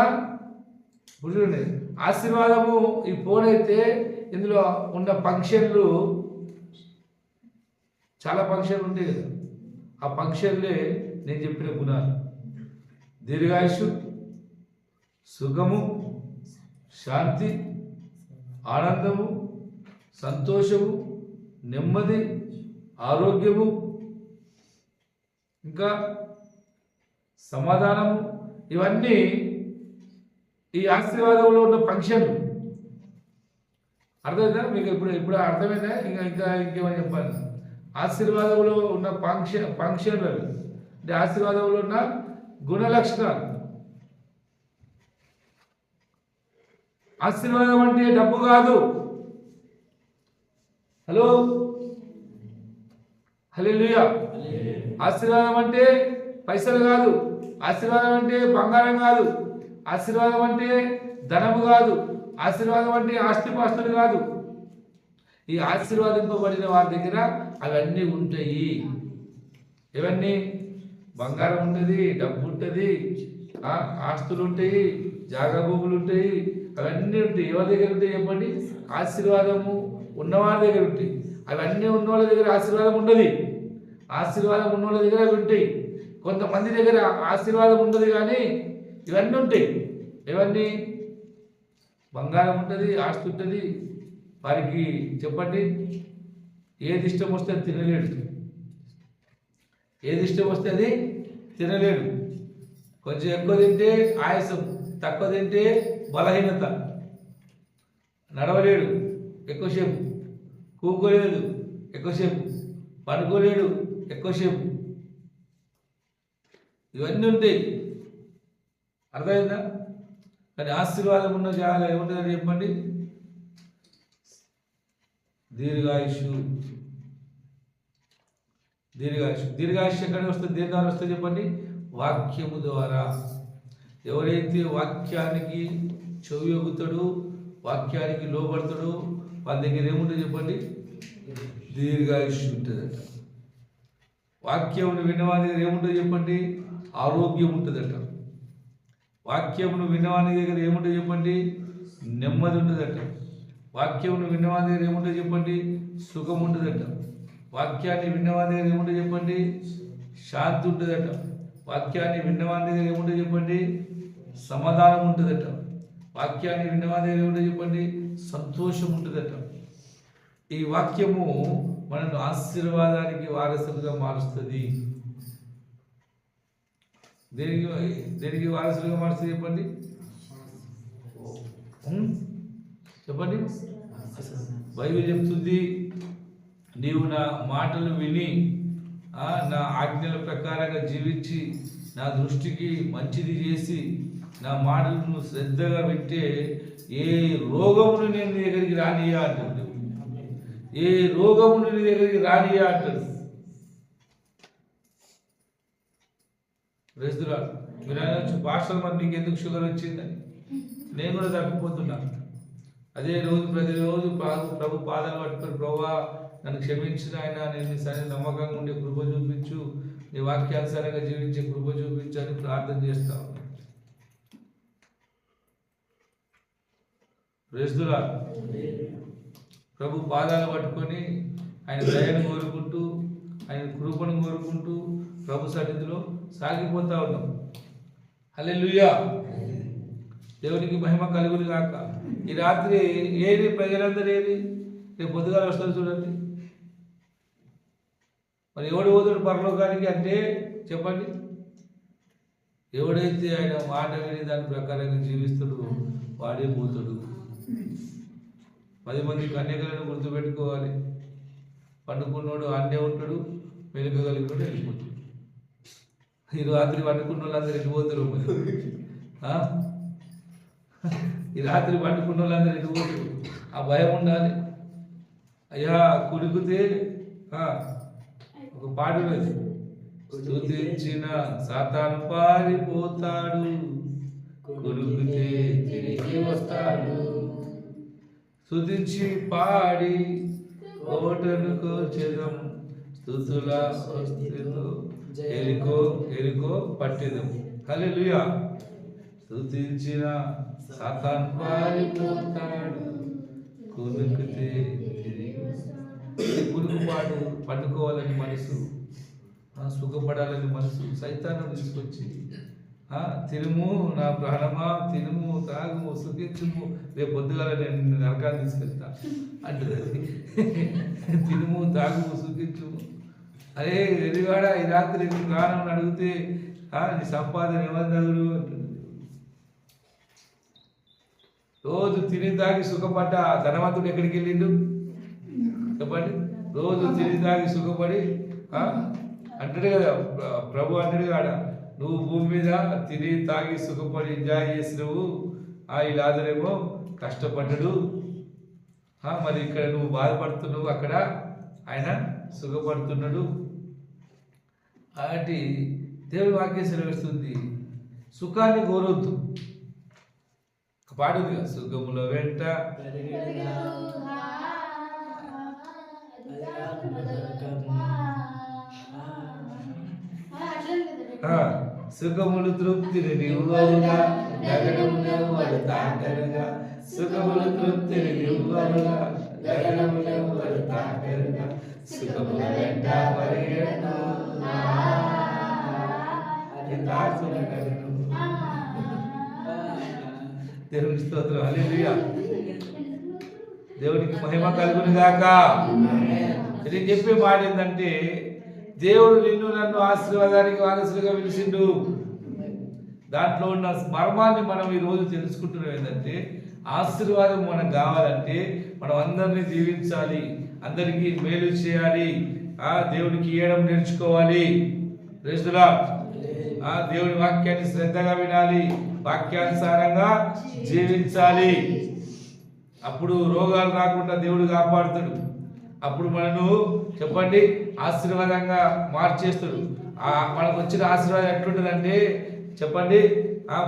ఆశీర్వాదము ఈ ఫోన్ అయితే ఇందులో ఉన్న ఫంక్షన్లు, చాలా ఫంక్షన్లు ఉంటాయి కదా, ఆ ఫంక్షన్లే నేను చెప్పిన గుణాలు: దీర్ఘాయుషు, సుఖము, శాంతి, ఆనందము, సంతోషము, నెమ్మది, ఆరోగ్యము, ఇంకా సమాధానము. ఇవన్నీ ఈ ఆశీర్వాదంలో ఉన్న ఫంక్షన్లు. అర్థమైందా మీకు? ఇప్పుడు అర్థమైందా? ఇంకేమని చెప్పాలి? ఆశీర్వాదంలో ఉన్న ఫంక్షన్లు అంటే ఆశీర్వాదంలో ఉన్న గుణ లక్షణాలు. ఆశీర్వాదం అంటే డబ్బు కాదు. హలో, హల్లెలూయా. ఆశీర్వాదం అంటే పైసలు కాదు. ఆశీర్వాదం అంటే బంగారం కాదు. ఆశీర్వాదం అంటే ధనము కాదు. ఆశీర్వాదం అంటే ఆస్తిపాస్తులు కాదు. ఈ ఆశీర్వాదింపబడిన వారి దగ్గర అవన్నీ ఉంటాయి. ఇవన్నీ బంగారం ఉంటుంది, డబ్బు ఉంటుంది, ఆస్తులు ఉంటాయి, జాగా భూములు ఉంటాయి, అవన్నీ ఉంటాయి. ఎవరి దగ్గర ఉంటాయి చెప్పండి? ఆశీర్వాదము ఉన్నవారి దగ్గర ఉంటాయి. అవన్నీ ఉన్న వాళ్ళ దగ్గర ఆశీర్వాదం ఉండదు. ఆశీర్వాదం ఉన్న వాళ్ళ దగ్గర అవి ఉంటాయి. కొంతమంది దగ్గర ఆశీర్వాదం ఉండదు కానీ ఇవన్నీ ఉంటాయి. ఇవన్నీ బంగారం ఉంటుంది, ఆస్తి ఉంటుంది. వారికి చెప్పండి, ఏది ఇష్టం వస్తే అది తినలేడు. ఏది ఇష్టం వస్తే అది తినలేడు. కొంచెం ఎక్కువ తింటే ఆయాసం, తక్కువ తింటే బలహీనత, నడవలేడు ఎక్కువసేపు, కూకోలేడు ఎక్కువసేపు, పడుకోలేడు ఎక్కువసేపు. ఇవన్నీ ఉంటాయి. అర్థమైందా? కానీ ఆశీర్వాదం ఉన్న జాగా ఏముంటుందని చెప్పండి? దీర్ఘాయుషు. దీర్ఘాయుషు. దీర్ఘాయుషు ఎక్కడ వస్తుంది? దేని ద్వారా వస్తుంది చెప్పండి? వాక్యము ద్వారా. ఎవరైతే వాక్యానికి చెవియొగుతాడు, వాక్యానికి లోబడతాడు, వాళ్ళ దగ్గర ఏముంటుంది చెప్పండి? దీర్ఘాయుషు ఉంటుందట. వాక్యమును విన్నవాని దగ్గర ఏముంటుంది చెప్పండి? ఆరోగ్యం ఉంటుందట. వాక్యమును విన్నవాని దగ్గర ఏముంటుంది చెప్పండి? నెమ్మది ఉంటుందట. వాక్యమును విన్నవాని దగ్గర ఏముంటుంది చెప్పండి? సుఖం ఉంటుందట. వాక్యాన్ని విన్నవాని దగ్గర ఏముంటుంది చెప్పండి? శాంతి ఉంటుందట. వాక్యాన్ని విన్నవాని దగ్గర ఏముంటుంది చెప్పండి? సమాధానం ఉంటుందట. వాక్యాన్ని విన్నవాని దగ్గర ఏముంటుంది చెప్పండి? సంతోషం ఉంటుందట. ఈ వాక్యము మనను ఆశీర్వాదానికి వారసులుగా మారుస్తుంది. దేనికి దేనికి వారసులుగా మారుస్తుంది చెప్పండి? చెప్పండి. బైబిల్ చెప్తుంది, నీవు నా మాటలు విని నా ఆజ్ఞల ప్రకారంగా జీవించి నా దృష్టికి మంచిది చేసి నా మాటలను శ్రద్ధగా వింటే ఏ రోగమును నేను నీ దగ్గరికి రానియా అంటాడు. ఏ రోగమును నీ దగ్గరికి రానియా అంటాడు. రేస్తున్నారు మీరు అనొచ్చు, పాస్టర్ మరి నీకు ఎందుకు షుగర్ వచ్చిందని. నేను కూడా తప్పిపోతున్నాను. అదే రోజు ప్రతిరోజు ప్రభు పాదాలు పట్టుకొని, ప్రభువా నన్ను క్షమించిన ఆయన, నేను సరే నమ్మకంగా ఉండే కృప చూపించు, నీ వాక్యానుసారంగా జీవించే కృప చూపించు అని ప్రార్థన చేస్తాను. రేస్తురా ప్రభు పాదాలు పట్టుకొని ఆయన దయను కోరుకుంటూ, ఆయన కృపను కోరుకుంటూ ప్రభు సన్నిధిలో సాగిపోతా ఉన్నాం. హల్లెలూయా. దేవునికి మహిమ కలుగును గాక. ఈ రాత్రి ఏది ప్రజలందరూ ఏది? రేపు పొద్దుగాల వస్తారు చూడండి. మరి ఎవడు పోతాడు పరలోకానికి అంటే చెప్పండి? ఎవడైతే ఆయన మాట విని దాని ప్రకారంగా జీవిస్తాడో వాడే పోతాడు. 10 మంది కన్యకలను గుర్తుపెట్టుకోవాలి. పండుకున్నోడు అన్నే ఉంటాడు, వెనుకగలిగినోడు వెళ్ళిపోతాడు. ఈ రాత్రి పండుకున్న వాళ్ళందరూ వెళ్ళిపోతారు. మరి ఈ రాత్రి పండుకున్న వాళ్ళందరూ వెళ్ళిపోతారు. ఆ భయం ఉండాలి. అయ్యా కుడికితే ఒక పాట ఉన్నది, స్తుతించిన సాతాను పారిపోతాడు, కుడికితే తిరిగి వస్తాడు. స్తుతించి పాడి ఓటను కోర్చెదం, స్తుతుల ఎరుకో ఎరుకో పట్టెదం. హల్లెలూయా. స్తుతించిన సాతాను పారిపోతాడు, కుడికితే తిరిగి. కురుకుపాటు పండుకోవాలని మనసు, సుఖపడాలని మనసు సైతాన్ని తీసుకొచ్చి తినుము నా ప్రాణమా, తినుము తాగుము సుఖించుము, రేపు పొద్దుగాల నేను నరకాన్ని తీసుకెళ్తా అంటుంది. తినుము తాగుము సుఖించుము. అరే ఎదిగాడా, ఈ రాత్రి నీ ప్రాణం అడిగితే నీ సంపాదన ఎవరి దగ్గరు అంటుంది. రోజు తిని తాగి సుఖపడ్డ ధనవంతుడు ఎక్కడికి వెళ్ళిండు చెప్పండి? రోజు తిని తాగి సుఖపడి అంటాడు కదా ప్రభు, అంటాడు కాడ, నువ్వు భూమి మీద తిని తాగి సుఖపడి ఎంజాయ్ చేసినవు, ఈ లాజరేమో కష్టపడ్డాడు, మరి ఇక్కడ నువ్వు బాధపడుతున్నావు, అక్కడ ఆయన సుఖపడుతున్నాడు. కాబట్టి దేవుడి వాక్యం సెలవిస్తుంది, సుఖాన్ని కోరొద్దు. పాడుగా సుఖముల వెంట సుఖములు తృప్తిని నివ్వవుగా, గగనమునెవ్వడు తాకరుగా. సుఖములు తృప్తిని నివ్వవుగా, గగనమునెవ్వడు తాకరుగా. సుఖముల వెంట పరిగెత్తు దేవునికి స్తోత్రం. హల్లెలూయా. దేవునికి మహిమ కలుగును గాక. ఇది చెప్పే మాట ఏంటంటే, దేవుడు నిన్ను నన్ను ఆశీర్వాదానికి వారసులుగా పిలిచిండు. దాంట్లో ఉన్న మర్మాన్ని మనం ఈరోజు తెలుసుకుంటున్నాం. ఏంటంటే ఆశీర్వాదం మనకు కావాలంటే మనం అందరినీ దీవించాలి, అందరికీ మేలు చేయాలి, దేవునికి ఇవ్వడం నేర్చుకోవాలి. రేస్తులా దేవుని వాక్యాన్ని శ్రద్ధగా వినాలి, వాక్యానుసారంగా జీవించాలి. అప్పుడు రోగాలు రాకుండా దేవుడు కాపాడుతాడు. అప్పుడు మనను చెప్పండి ఆశీర్వాదంగా మార్చేస్తాడు. మనకు వచ్చిన ఆశీర్వాదం ఎట్లుంటుందంటే చెప్పండి,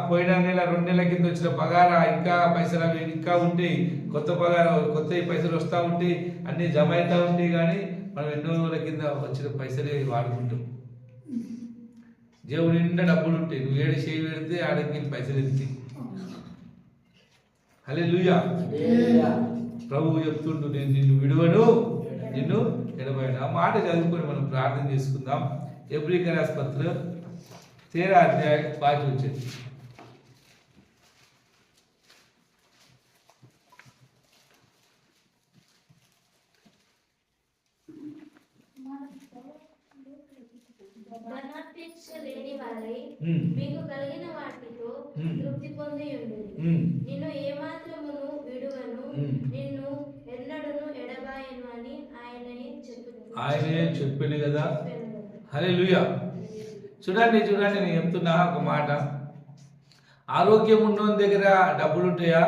పోయిన నెల 2 నెలల కింద వచ్చిన పగారా ఇంకా పైసలు అవి ఇంకా ఉంటాయి, కొత్త పగార కొత్త పైసలు వస్తూ ఉంటాయి, అన్నీ జమ అవుతూ ఉంటాయి. కానీ మనం ఎన్నో రోజుల కింద వచ్చిన పైసలే వాడుకుంటాం. దేవుడి నిండా డబ్బులు ఉంటాయి, నువ్వు ఏడు చేయి పెడితే ఆడకి పైసలు ఎత్తి. హల్లెలూయా. ప్రభువు చెప్తుంటూ, నేను నిన్ను విడువను, నిన్ను ఎడబాయను. ఆ మాట చదువుకొని మనం ప్రార్థన చేసుకుందాం. హెబ్రీయులకు రాసిన పత్రిక 13 అధ్యాయం 5 వచ్చింది. ధనాపేక్ష లేని వారై మీకు కలిగిన వాటితో తృప్తి పొంది ఉండుడి. నిన్ను ఏమాత్రమును విడువను, నిన్ను ఎన్నడూను ఎడబాయను అని ఆయనే చెప్పిండు కదా. హల్లెలూయా. చూడండి నేను చెప్తున్నా ఒక మాట. ఆరోగ్యం ఉన్నోని దగ్గర డబ్బులు ఉంటాయా?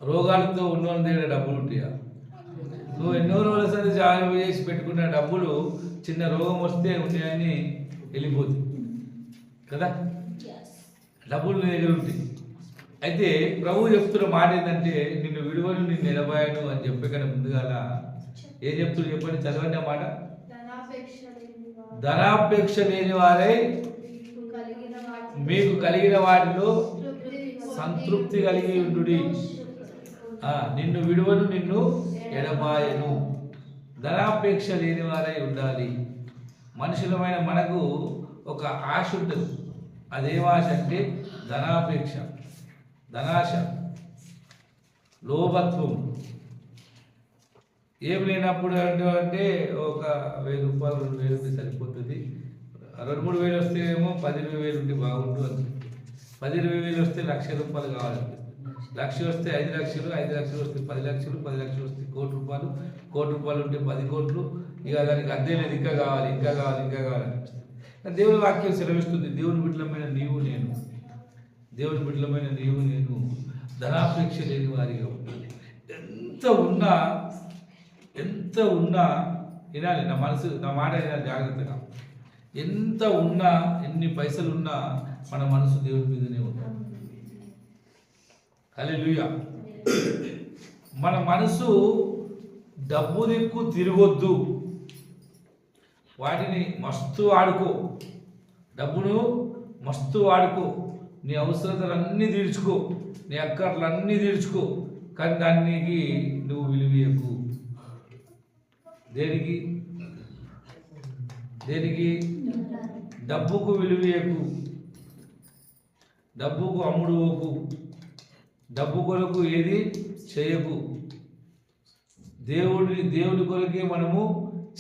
రోగాలతో ఉన్నోని దగ్గర డబ్బులు ఉంటాయా? నువ్వు ఎన్నో రోజుల సరి జాగ్రత్త చేసి పెట్టుకున్న డబ్బులు చిన్న రోగం వస్తే ఉన్నాయని వెళ్ళిపోతుంది కదా. డబ్బులు నీ దగ్గర ఉంటాయి. అయితే ప్రభు చెప్తున్న మాట ఏంటంటే నిన్ను విడువను, నిన్ను ఎడబాయను అని చెప్పే కన్నా ముందుగా ఏం చెప్తున్నా చెప్పండి, చదవండి ఆ మాట. ధనాపేక్ష లేని వారై మీకు కలిగిన వాటిలో సంతృప్తి కలిగి ఉండుడి. నిన్ను విడువను, నిన్ను ఎడబాయను. ధనాపేక్ష లేని వారై ఉండాలి. మనుషులమైన మనకు ఒక ఆశ ఉంటుంది. అదేం ఆశ అంటే ధనాపేక్ష, ధనాశ, లోభత్వం. ఏం లేనప్పుడు అంటే ఒక 1000 రూపాయలు 2000 సరిపోతుంది. 2-3 వేలు వస్తే ఏమో 10-20 వేలు ఉంటే బాగుండు అని. 10-20 వేలు వస్తే 1,00,000 రూపాయలు కావాలి. 1,00,000 వస్తే 5 లక్షలు, 5 లక్షలు వస్తే 10 లక్షలు, 10 లక్షలు వస్తే 1,00,000 రూపాయలు, 1,00,000 రూపాయలు ఉంటే 10 కోట్లు. ఇక దానికి అర్థం లేదు, ఇంకా కావాలి అనిపిస్తుంది. దేవుని వాక్యం సెలవిస్తుంది, దేవుని బిడ్డలమైన నీవు నేను, దేవుని బిడ్డలమైన నీవు నేను ధనాపేక్ష లేని వారిగా ఉండాలి. ఎంత ఉన్నా వినాలి, నా మాట వినాలి జాగ్రత్తగా. ఎంత ఉన్నా, ఎన్ని పైసలు ఉన్నా మన మనసు దేవుని మీదనే ఉంటాం. హల్లెలూయా. మన మనసు డబ్బు దిక్కు తిరగొద్దు. వాటిని మస్తు వాడుకో, డబ్బును మస్తు వాడుకో, నీ అవసరతలన్నీ తీర్చుకో, నీ అక్కర్లన్నీ తీర్చుకో. కానీ దానికి నువ్వు విలువీయకు. దేనికి డబ్బుకు విలువీయకు, డబ్బుకు అమ్ముడుకు, డబ్బు కొరకు ఏది చేయకు. దేవుడి కొరకే మనము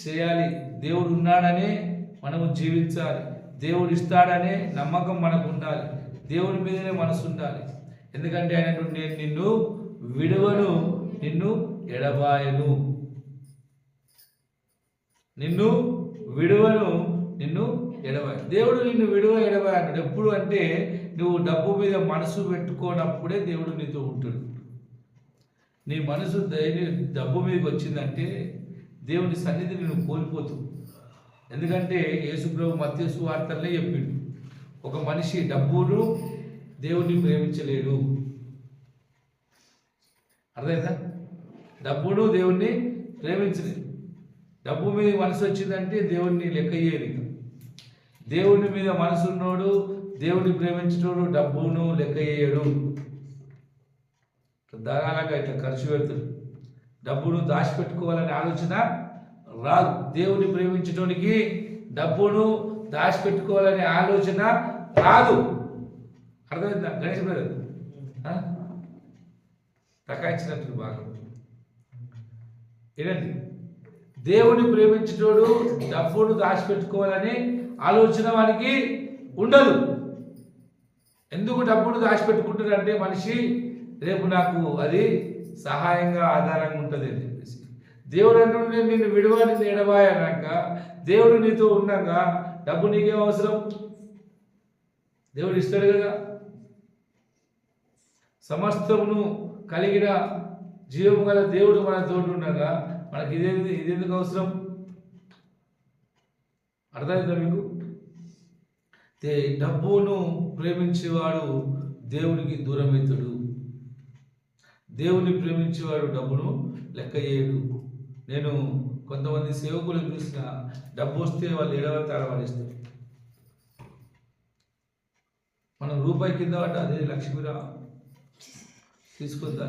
చేయాలి. దేవుడు ఉన్నాడనే మనము జీవించాలి. దేవుడు ఇస్తాడనే నమ్మకం మనకు ఉండాలి. దేవుడి మీదనే మనసు ఉండాలి. ఎందుకంటే ఆయన నేను నిన్ను విడువను, నిన్ను ఎడబాయను, నిన్ను విడువను, నిన్ను ఎడబాయను. దేవుడు నిన్ను ఎడబాయను ఎప్పుడు అంటే నువ్వు డబ్బు మీద మనసు పెట్టుకోనప్పుడే దేవుడు నీతో ఉంటాడు. నీ మనసు డబ్బు మీదకి వచ్చిందంటే దేవుని సన్నిధిని నువ్వు కోల్పోతావు. ఎందుకంటే యేసుప్రభు మత్తయి సువార్తలే చెప్పిండు, ఒక మనిషి డబ్బును దేవుణ్ణి ప్రేమించలేడు. అర్థమైందా? డబ్బును దేవుణ్ణి ప్రేమించలేదు. డబ్బు మీద మనసు వచ్చిందంటే దేవుణ్ణి లెక్క చేయరు. దేవుని మీద మనసు ఉన్నోడు, దేవుడిని ప్రేమించినోడు డబ్బును లెక్క చేయడు. ధారాళంగా ఇట్లా ఖర్చు పెడతాడు. డబ్బును దాచిపెట్టుకోవాలనే ఆలోచన రాదు. దేవుని ప్రేమించడానికి డబ్బును దాచిపెట్టుకోవాలనే ఆలోచన రాదు. అర్థమైందా? గణేష్ బ్రదర్ తకాయించినట్టు బాగా ఏంటండి, దేవుని ప్రేమించేటోడు డబ్బును దాచిపెట్టుకోవాలని ఆలోచన వానికి ఉండదు. ఎందుకు డబ్బును దాచిపెట్టుకుంటాడంటే మనిషి రేపు నాకు అది సహాయంగా ఆధారంగా ఉంటుంది అని చెప్పేసి. దేవుడు అంటుండే నిన్ను విడవాలి ఎడబాయనాక దేవుడు నీతో ఉన్నాక డబ్బు నీకేం అవసరం? దేవుడు ఇస్తాడు కదా. సమస్తమును కలిగిన జీవము గల దేవుడు మన తోడు ఉండగా మనకి ఇదెందుకు అవసరం? అర్థమైందా మీకు? డబ్బును ప్రేమించేవాడు దేవునికి దూరమవుతాడు. దేవుని ప్రేమించేవాడు డబ్బును లెక్క చేయడు. నేను కొంతమంది సేవకులు చూసిన డబ్బు వస్తే వాళ్ళు ఏడవతాడ వాడిస్తారు. మనం రూపాయి కింద పడ్డ అదే లక్ష్మిరా తీసుకుందా,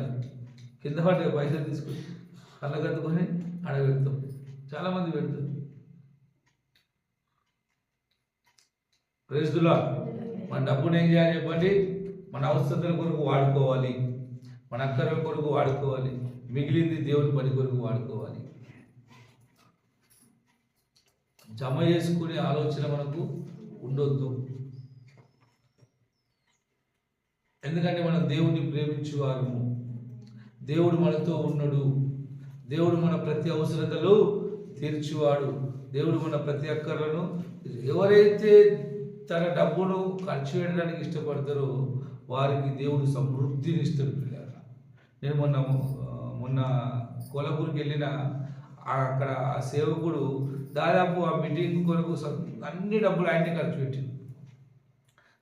కింద పడ్డ పైసలు తీసుకుని కళ్ళగద్దుకొని ఆడ పెడతాం. చాలామంది పెడతారు. Praise the lord. మన డబ్బును ఏం చేయాలి చెప్పండి? మన అవసరతల కొరకు వాడుకోవాలి, మన అక్కర్ల కొరకు వాడుకోవాలి, మిగిలింది దేవుని పని కొరకు వాడుకోవాలి. జమ చేసుకునే ఆలోచన మనకు ఉండొద్దు. ఎందుకంటే మనం దేవుణ్ణి ప్రేమించేవారము, దేవుడు మనతో ఉన్నాడు, దేవుడు మన ప్రతి అవసరతలు తీర్చువాడు, దేవుడు మన ప్రతి అక్కర్లను. ఎవరైతే తన డబ్బును ఖర్చు చేయడానికి ఇష్టపడతారో వారికి దేవుడు సమృద్ధిని ఇస్తాడు పిల్లలు. నేను మొన్న కొలపూరికి వెళ్ళిన అక్కడ ఆ సేవకుడు దాదాపు ఆ మీటింగ్ కొరకు అన్ని డబ్బులు ఆయనే ఖర్చు పెట్టింది.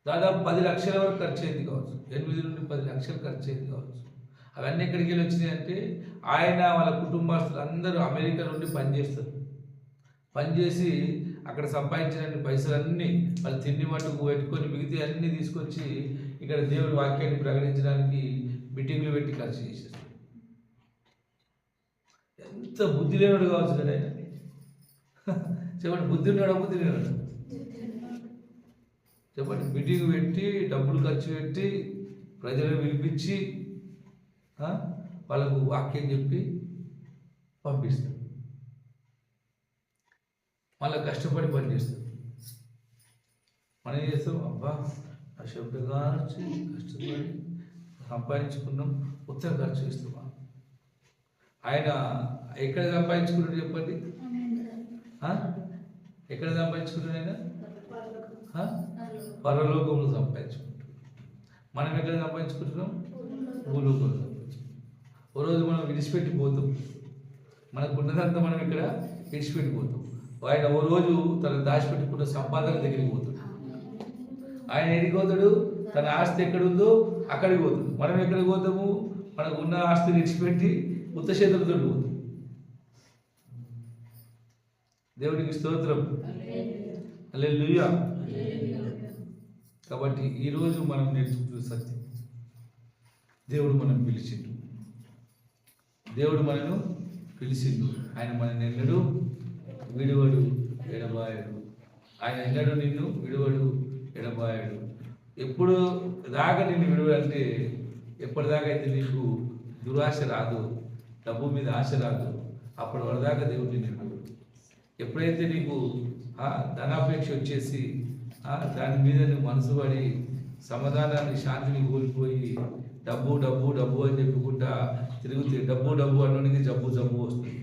దాదాపు 10 లక్షల వరకు ఖర్చు అయింది కావచ్చు, 8 నుండి 10 లక్షలు ఖర్చు అయింది కావచ్చు. అవన్నీ ఎక్కడికి వెళ్ళి వచ్చినాయి అంటే ఆయన వాళ్ళ కుటుంబస్తులు అందరూ అమెరికా నుండి పనిచేసి అక్కడ సంపాదించిన పైసలన్నీ వాళ్ళు తిండి మట్టుకు పెట్టుకొని మిగతా అన్నీ తీసుకొచ్చి ఇక్కడ దేవుడి వాక్యాన్ని ప్రకటించడానికి మీటింగ్లు పెట్టి ఖర్చు చేసేస్తారు. ఎంత బుద్ధి లేనుడు కావచ్చు కదా ఆయన. చెప్పండి, బుద్ధి ఉన్నాడా? బుద్ధి లేనాడు చెప్పండి. మీటింగ్ పెట్టి డబ్బులు ఖర్చు పెట్టి ప్రజలను పిలిపించి వాళ్ళకు వాక్యం చెప్పి పంపిస్తారు. మళ్ళీ కష్టపడి పని చేస్తారు. మనం ఏం చేస్తాం? అబ్బా అశుభ్రంగా కష్టపడి సంపాదించుకున్నాం, ఉత్తర ఖర్చు చేస్తామా? ఆయన ఎక్కడ సంపాదించుకున్నాడు చెప్పండి? ఎక్కడ సంపాదించుకున్నాడు ఆయన? పరలోకంలో సంపాదించుకుంటాడు. మనం ఎక్కడ సంపాదించుకుంటున్నాం? భూలోకంలో సంపాదించుకుంటాం. ఓ రోజు మనం విడిచిపెట్టిపోతాం, మనకున్నదంతా మనం ఇక్కడ విడిచిపెట్టిపోతాం. ఆయన ఓ రోజు తన దాచిపెట్టుకున్న సంపాదన దగ్గరికి పోతాడు. ఆయన ఎక్కడికి పోతాడు? తన ఆస్తి ఎక్కడుందో అక్కడికి పోతాడు. మనం ఎక్కడికి పోతాము? మనకు ఉన్న ఆస్తిని విడిచిపెట్టి ఉత్త చేతులతో పోతాం. దేవునికి స్తోత్రం, హల్లెలూయా. కాబట్టి ఈరోజు మనం నేర్చుకుంటున్న సత్యం, దేవుడు మనం పిలిచిండు, దేవుడు మనను పిలిచిండు. ఆయన మనల్ని ఎన్నడూ విడువడు ఎడబాయడు. ఆయన ఎన్నడూ నిన్ను విడువడు ఎడబాయడు. ఎప్పుడు దాకా నిన్ను విడువడంటే ఎప్పటిదాకా అయితే నీకు దురాశ రాదు, డబ్బు మీద ఆశ రాదు, అప్పటి వరదాకా దేవుడు నిన్ను విడువడు. ఎప్పుడైతే నీకు ధనాపేక్ష వచ్చేసి దాని మీద నువ్వు మనసు పడి సమాధానాన్ని, శాంతిని కోల్పోయి డబ్బు డబ్బు డబ్బు అని చెప్పుకుంటా తిరుగుతే డబ్బు డబ్బు అనడానికి జబ్బు వస్తుంది.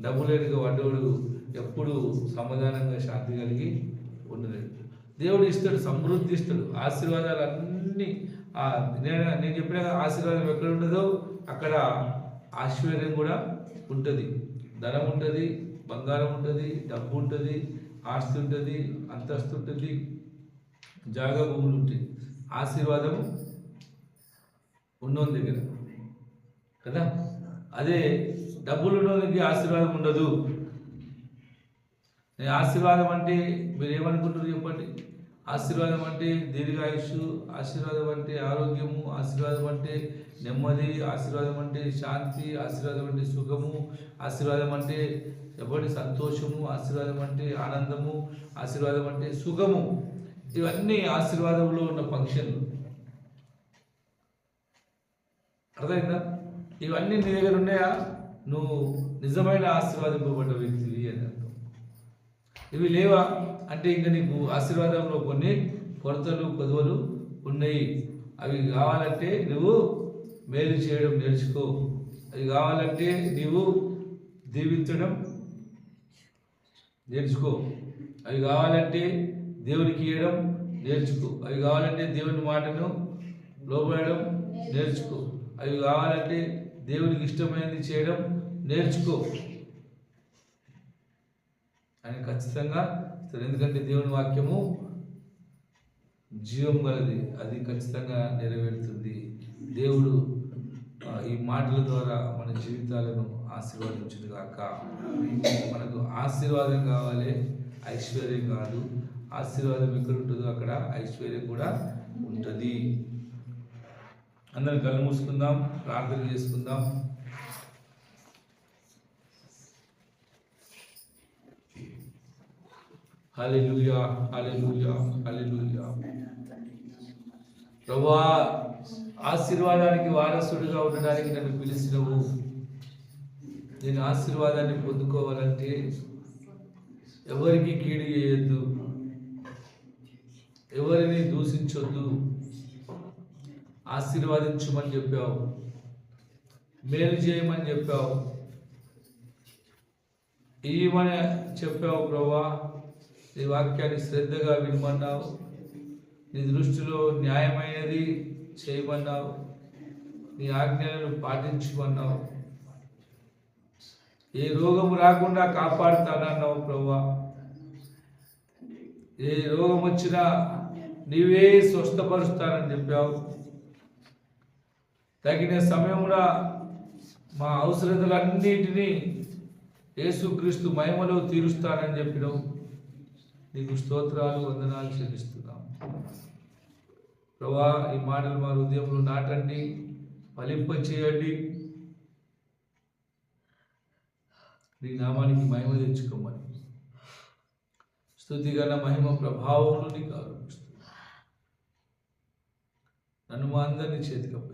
డబ్బు లేనిగా వడ్డోడు ఎప్పుడు సమాధానంగా శాంతి కలిగి ఉండలేదు. దేవుడు ఇస్తాడు, సమృద్ధి ఇస్తాడు, ఆశీర్వాదాలు అన్నీ. నేను చెప్పిన ఆశీర్వాదం ఎక్కడ ఉండదో అక్కడ ఐశ్వర్యం కూడా ఉంటుంది, ధనం ఉంటుంది, బంగారం ఉంటుంది, డబ్బు ఉంటుంది, ఆస్తి ఉంటుంది, అంతస్తు ఉంటుంది, జాగా భూములు ఉంటాయి. ఆశీర్వాదం ఉన్నోని దగ్గర కదా. అదే డబ్బులు ఉన్నోనికి ఆశీర్వాదం ఉండదు. నేను ఆశీర్వాదం అంటే మీరు ఏమనుకుంటారు చెప్పండి? ఆశీర్వాదం అంటే దీర్ఘాయుషు, ఆశీర్వాదం అంటే ఆరోగ్యము, ఆశీర్వాదం అంటే నెమ్మది, ఆశీర్వాదం అంటే శాంతి, ఆశీర్వాదం అంటే సుఖము, ఆశీర్వాదం అంటే చెప్పండి సంతోషము, ఆశీర్వాదం అంటే ఆనందము, ఆశీర్వాదం అంటే సుఖము. ఇవన్నీ ఆశీర్వాదంలో ఉన్న ఫంక్షన్లు. అర్థమైందా? ఇవన్నీ నీ దగ్గర ఉన్నాయా? నువ్వు నిజమైన ఆశీర్వాదింపబడ్డ వ్యక్తివి అని అర్థం. ఇవి లేవా అంటే ఇంకా నీకు ఆశీర్వాదంలో కొన్ని కొరతలు కొదువలు ఉన్నాయి. అవి కావాలంటే నువ్వు మేలు చేయడం నేర్చుకో. అవి కావాలంటే నీవు దీవించడం నేర్చుకో. అవి కావాలంటే దేవునికి ఇవ్వడం నేర్చుకో. అవి కావాలంటే దేవుని మాటను లోబడడం నేర్చుకో. అవి కావాలంటే దేవునికి ఇష్టమైనది చేయడం నేర్చుకో. ఆయన ఖచ్చితంగా ఎందుకంటే దేవుని వాక్యము జీవం గలది, అది ఖచ్చితంగా నెరవేరుతుంది. దేవుడు ఈ మాటల ద్వారా మన జీవితాలను ఆశీర్వదించును గాక. మనకు ఆశీర్వాదం కావాలి, ఐశ్వర్యం కాదు. ఆశీర్వాదం ఎక్కడ ఉంటుందో అక్కడ ఐశ్వర్యం కూడా ఉంటుంది. అందరం కళ్ళు మూసుకుందాం, ప్రార్థన చేసుకుందాం. హల్లెలూయా, హల్లెలూయా, హల్లెలూయా. ప్రభువా, ఆశీర్వాదానికి వారసుడిగా ఉండడానికి నన్ను పిలిచినవు. నేను ఆశీర్వాదాన్ని పొందుకోవాలంటే ఎవరికి కీడు చేయొద్దు, ఎవరిని దూషించొద్దు, ఆశీర్వాదించమని చెప్పావు, మేలు చేయమని చెప్పావు, ఇయ్యమని చెప్పావు. ప్రభువా, నీ వాక్యాన్ని శ్రద్ధగా వినమన్నావు, నీ దృష్టిలో న్యాయమైనది చేయమన్నావు, నీ ఆజ్ఞలను పాటించమన్నావు, ఏ రోగము రాకుండా కాపాడుతానన్నావు. ప్రభువా, ఏ రోగం వచ్చినా నీవే స్వస్థపరుస్తానని చెప్పావు. తగిన సమయమున మా అవసరతలన్నిటినీ యేసుక్రీస్తు మహిమలో తీరుస్తానని చెప్పినావు. నీకు స్తోత్రాలు, వందనాలు చెల్లిస్తున్నాం. ప్రభువా, ఈ మాటలు మా హృదయంలో నాటండి, ఫలింపచేయండి. నీ నామానికి మహిమ తెచ్చుకోమని స్తుతిగల మహిమ ప్రభావములు నీకు ఆరోపిస్తున్నాను. నన్ను మా అందరినీ చేతికప్ప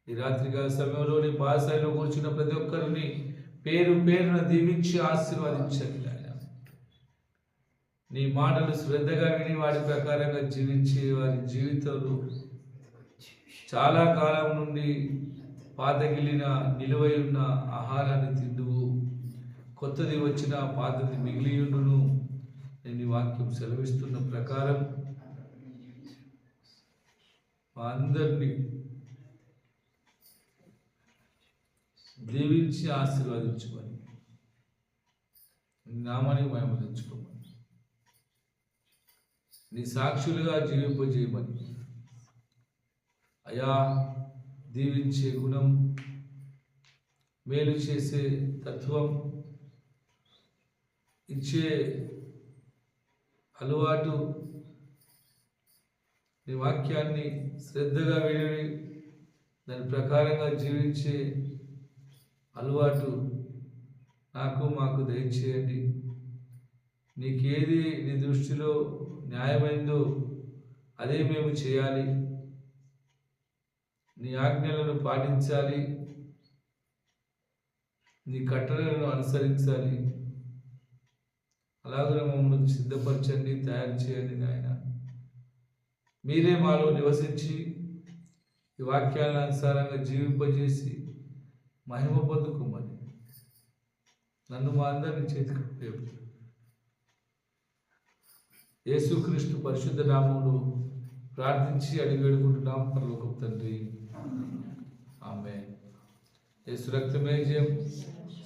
ఈ రాత్రికాల సమయంలో నీ పాదశైలిలో కూర్చున్న ప్రతి ఒక్కరిని పేరు పేరున దీవించి ఆశీర్వదించండి ఆయన. నీ మాటలు శ్రద్ధగా విని వాడి ప్రకారంగా జీవించే వారి జీవితంలో చాలా కాలం నుండి పాతగిలిన నిలువై ఉన్న ఆహారాన్ని తిందువు, కొత్తది వచ్చిన పాతది మిగిలియుండును. నేను ఈ వాక్యం సెలవిస్తున్న ప్రకారం మా అందరినీ దీవించి ఆశీర్వదించుకొని నామాన్ని మహిమ తెచ్చుకోమని, నీ సాక్షులుగా జీవింపజేయమని, అయా దీవించే గుణం, మేలు చేసే తత్వం, ఇచ్చే అలవాటు, నీ వాక్యాన్ని శ్రద్ధగా విని దాని ప్రకారంగా జీవించే అలవాటు నాకు మాకు దయచేయండి. నీకేది నీ దృష్టిలో న్యాయమైందో అదే మేము చేయాలి, నీ ఆజ్ఞలను పాటించాలి, నీ కట్టడలను అనుసరించాలి. అలాగే మమ్మల్ని సిద్ధపరచండి, తయారు చేయండి నాయన. మీరే మాలో నివసించి ఈ వాక్యాలను అనుసారంగా జీవింపజేసి మహిమ పొందుకోమని నన్ను మా అందరినీ చేతికి యేసుక్రీస్తు పరిశుద్ధ నామములో ప్రార్థించి అడిగి వేడుకుంటున్నాం పరలోకపు తండ్రి, ఆమేన్. యేసు రక్తమే జయం,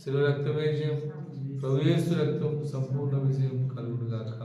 శిలువ రక్తమే జయం, ప్రభు యేసు రక్తం సంపూర్ణ విజయం కలుగును గాక.